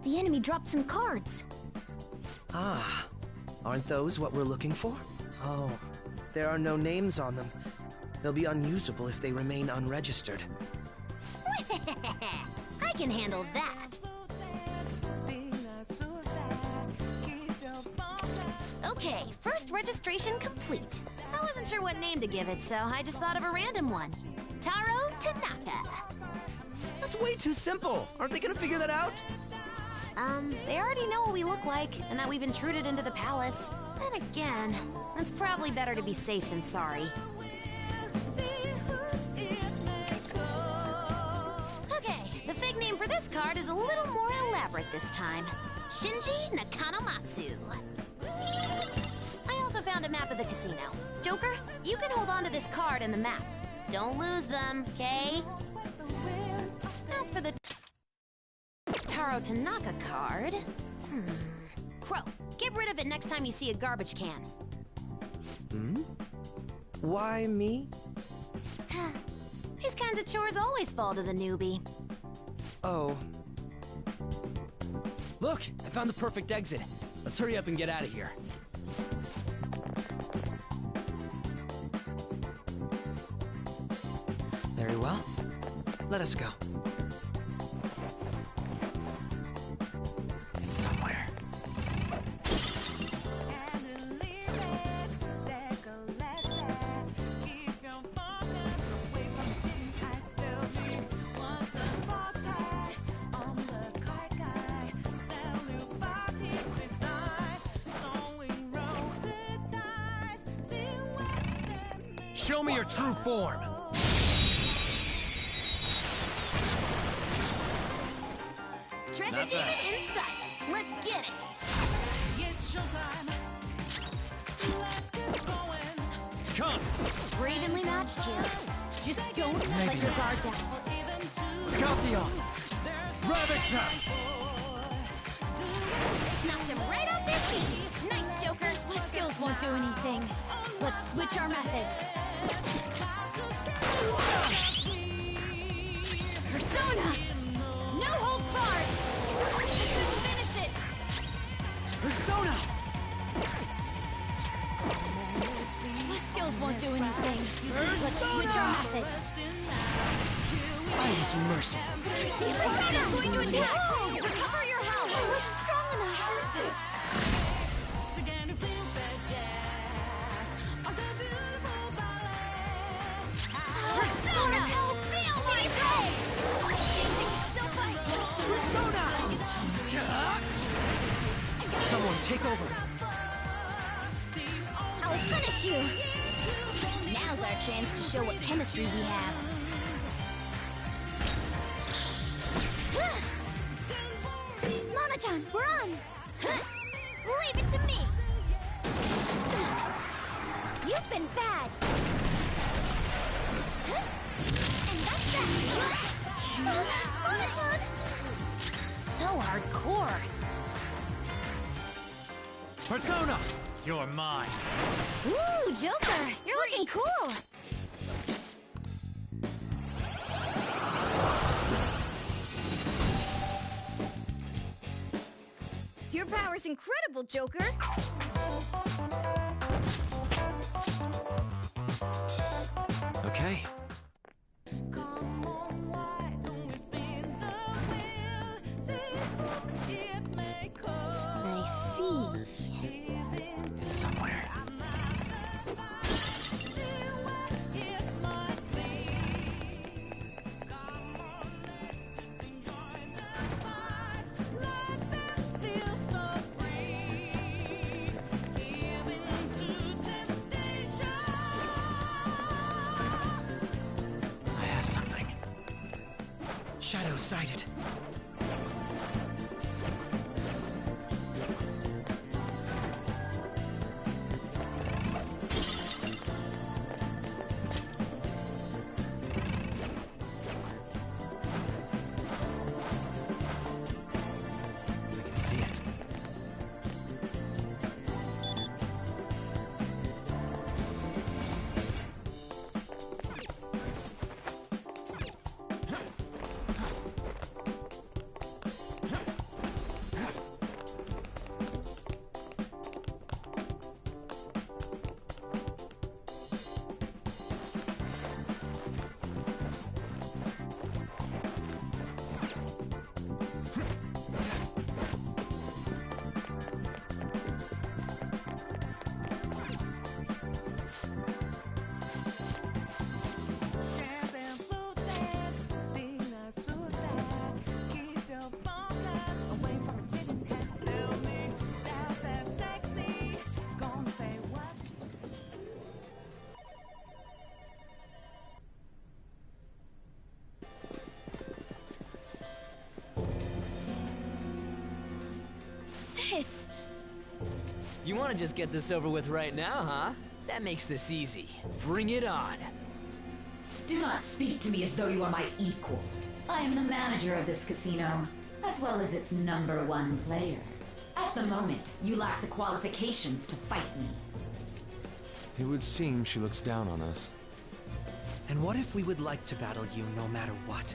The enemy dropped some cards. Ah, aren't those what we're looking for? Oh, there are no names on them. They'll be unusable if they remain unregistered. I can handle that. Okay, first registration complete. I wasn't sure what name to give it, so I just thought of a random one. Taro Tanaka. That's way too simple. Aren't they gonna figure that out? They already know what we look like, and that we've intruded into the palace. Then again, it's probably better to be safe than sorry. Okay, the fake name for this card is a little more elaborate this time. Shinji Nakanomatsu. I also found a map of the casino. Joker, you can hold on to this card and the map. Don't lose them, okay? As for the Taro Tanaka card... Crow, get rid of it next time you see a garbage can. Hmm? Why me? These kinds of chores always fall to the newbie. Oh. Look, I found the perfect exit. Let's hurry up and get out of here. Very well. Let us go. It's somewhere. Show me your true form! Treasure demon in sight. Let's get it. It's showtime. Let's get going. Come! We're evenly matched here. Just don't let your guard down. Galtheon! Ravage them! Knocked him right off their feet. Nice, Joker. My skills won't do anything. Let's switch our methods. Persona! No holds barred! Finish it! Persona! My skills won't do anything. Let's switch our methods. I was merciful. Persona's going to attack! Recover your health! I wasn't strong enough! Persona! Jimmy Play! Still fight! Persona! Someone take over. I'll punish you. Now's our chance to show what chemistry we have. Mona-chan, we're on! Leave it to me! You've been bad! And that's that! Mona-chan! So hardcore! Persona! You're mine! Ooh, Joker! You're looking cool! Your power's incredible, Joker! Okay. I see. It's somewhere. Shadow sighted. I can see it. Sis! You want to just get this over with right now, huh? That makes this easy. Bring it on. Do not speak to me as though you are my equal. I am the manager of this casino, as well as its #1 player. At the moment, you lack the qualifications to fight me. It would seem she looks down on us. And what if we would like to battle you no matter what?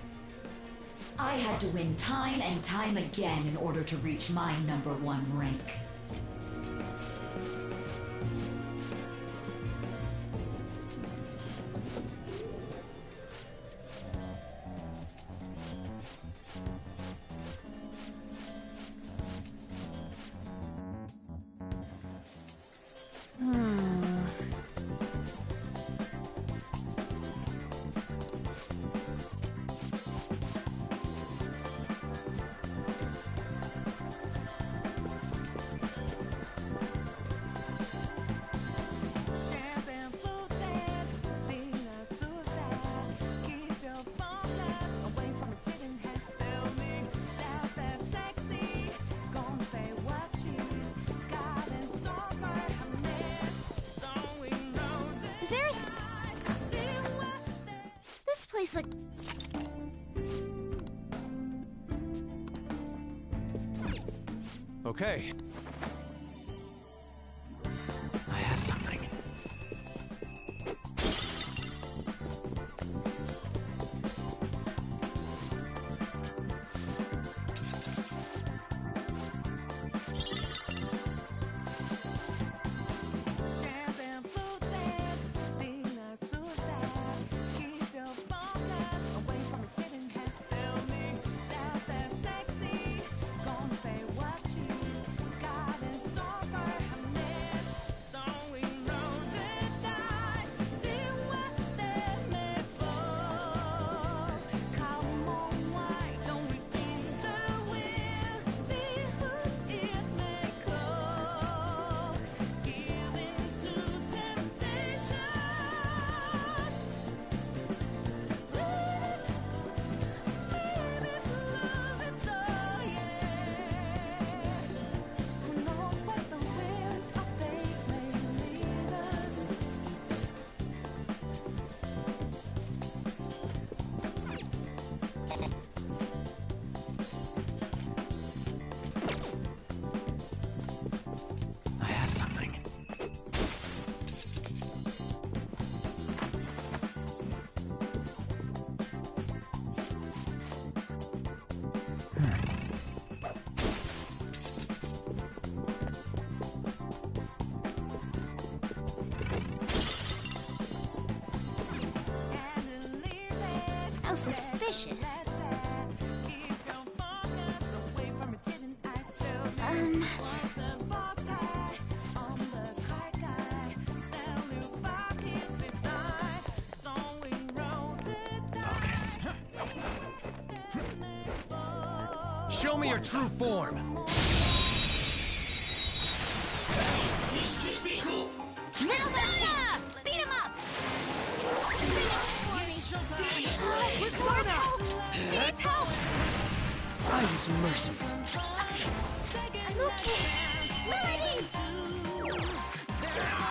I had to win time and time again in order to reach my #1 rank. This place like... Okay. I have something. How suspicious. Focus. Show me your true form. Now's our chance! Beat him up! Persona! Needs help! I was merciful. I'm okay. Melody!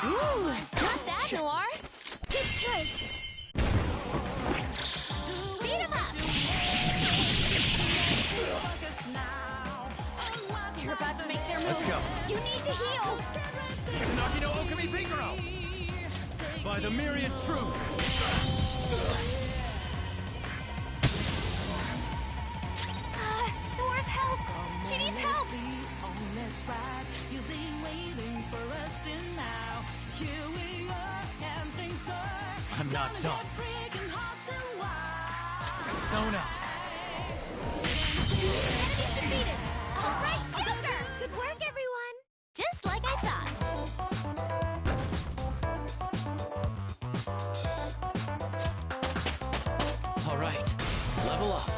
Ooh, not that, Noir. Good choice. Beat him up! They're about to make their move. Let's go. You need to heal. Tsunaki no Okami Figaro! By the myriad truths! Noir's help! She needs help! I'm not done. Sona! Enemy's defeated! All right, Joker! Good work, everyone! Just like I thought. All right, level up.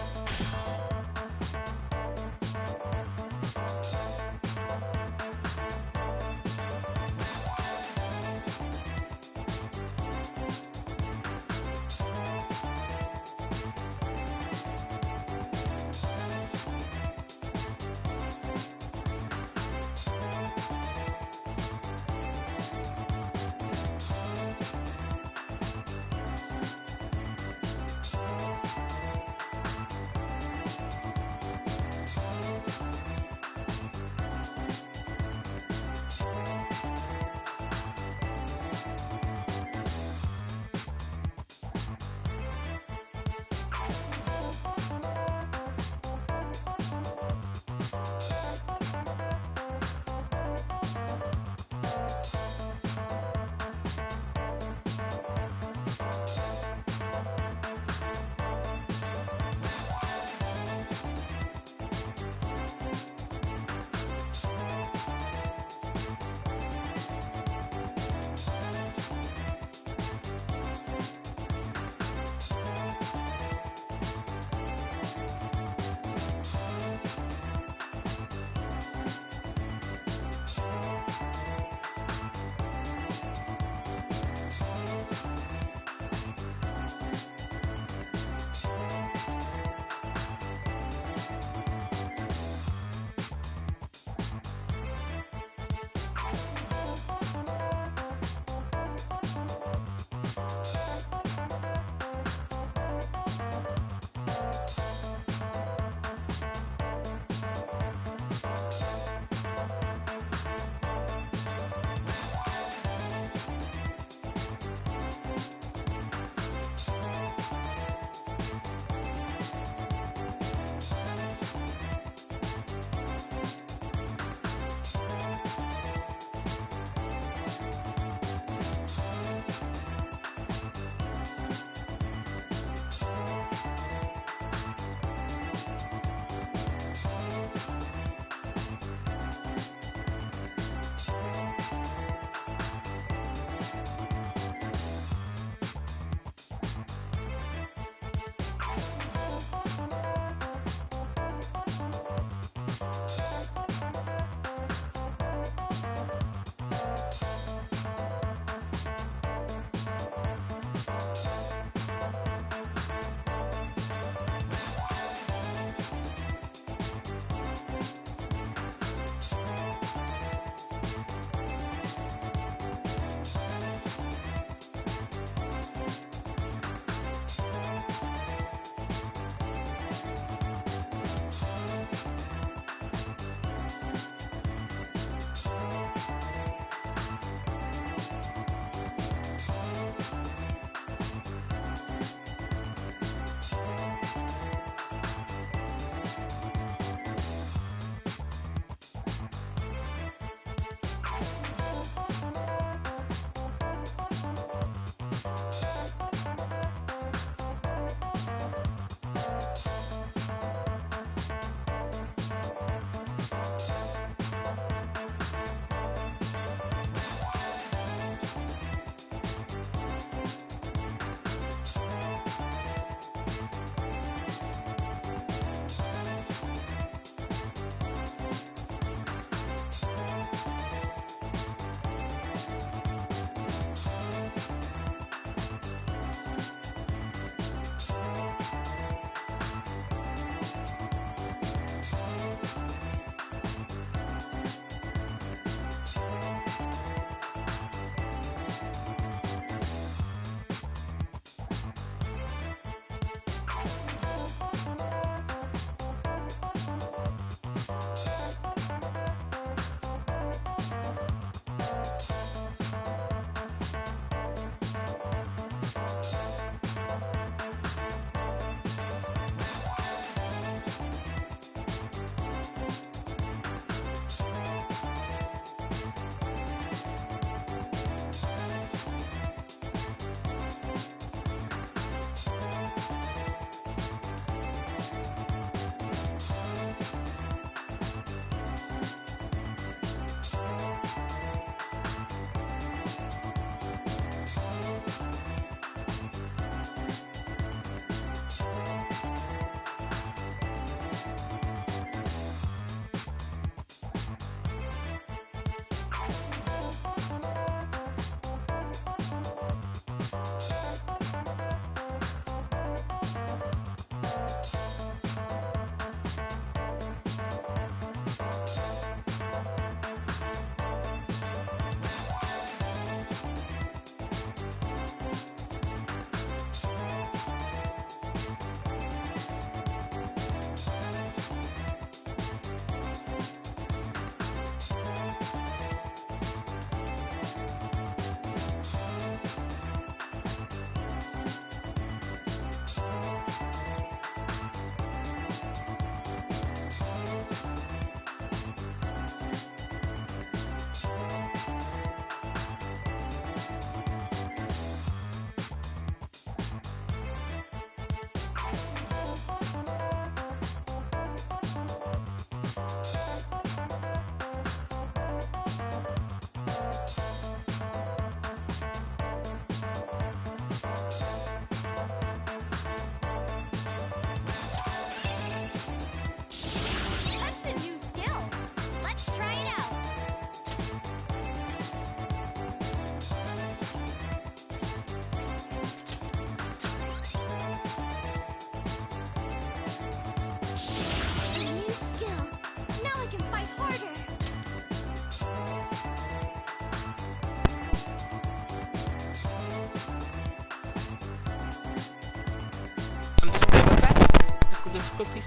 for difficulties.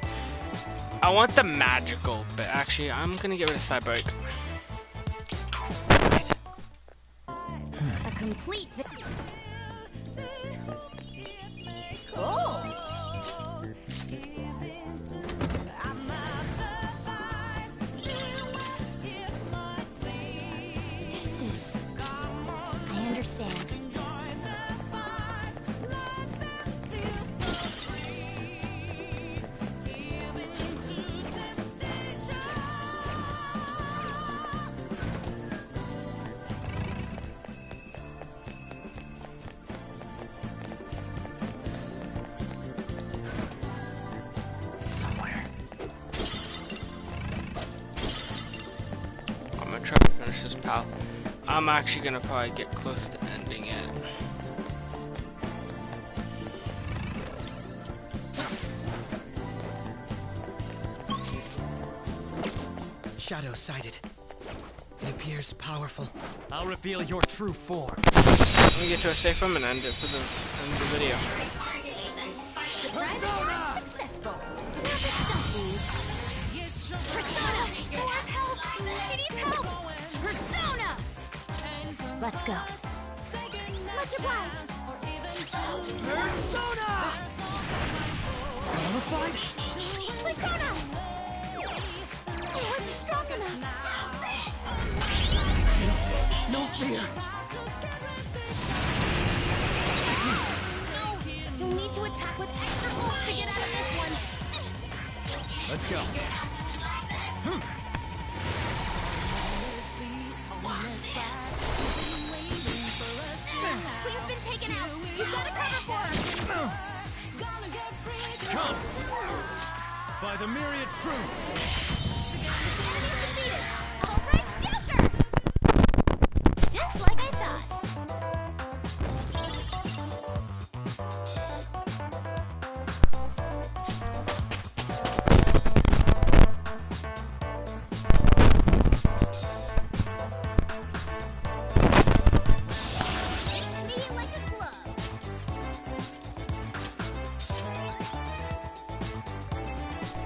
I want the magical, but actually, I'm gonna get rid of Cyborg. A complete. Oh. This is. I understand. Try to finish this, pal. I'm actually gonna probably get close to ending it. Shadow sighted. It appears powerful. I'll reveal your true form. Let me get to a safe room and end it for the end of the video. Surprise attack successful. Now this stuff, please. Persona! Force help! She needs help! Persona! Let's go. Much obliged. Persona! Qualified? Persona! I wasn't strong enough. No fear. No, you'll need to attack with extra oomph to get out of this one. Let's go. Queen's been taken out. You've got to cover for her. Come! By the myriad truths! All right, Joker! Just like I thought. Fits me like a glove.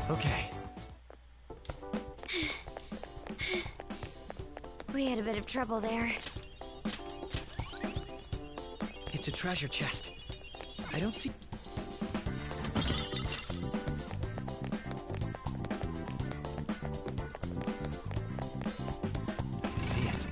Okay. We had a bit of trouble there. It's a treasure chest. I don't see... I can see it.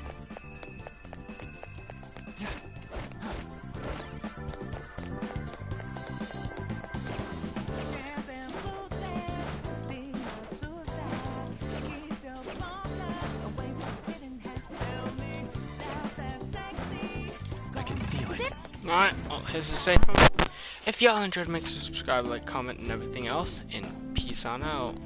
I can feel it. Alright, well, here's the safe room. If y'all enjoyed, make sure to subscribe, like, comment, and everything else. And peace on out.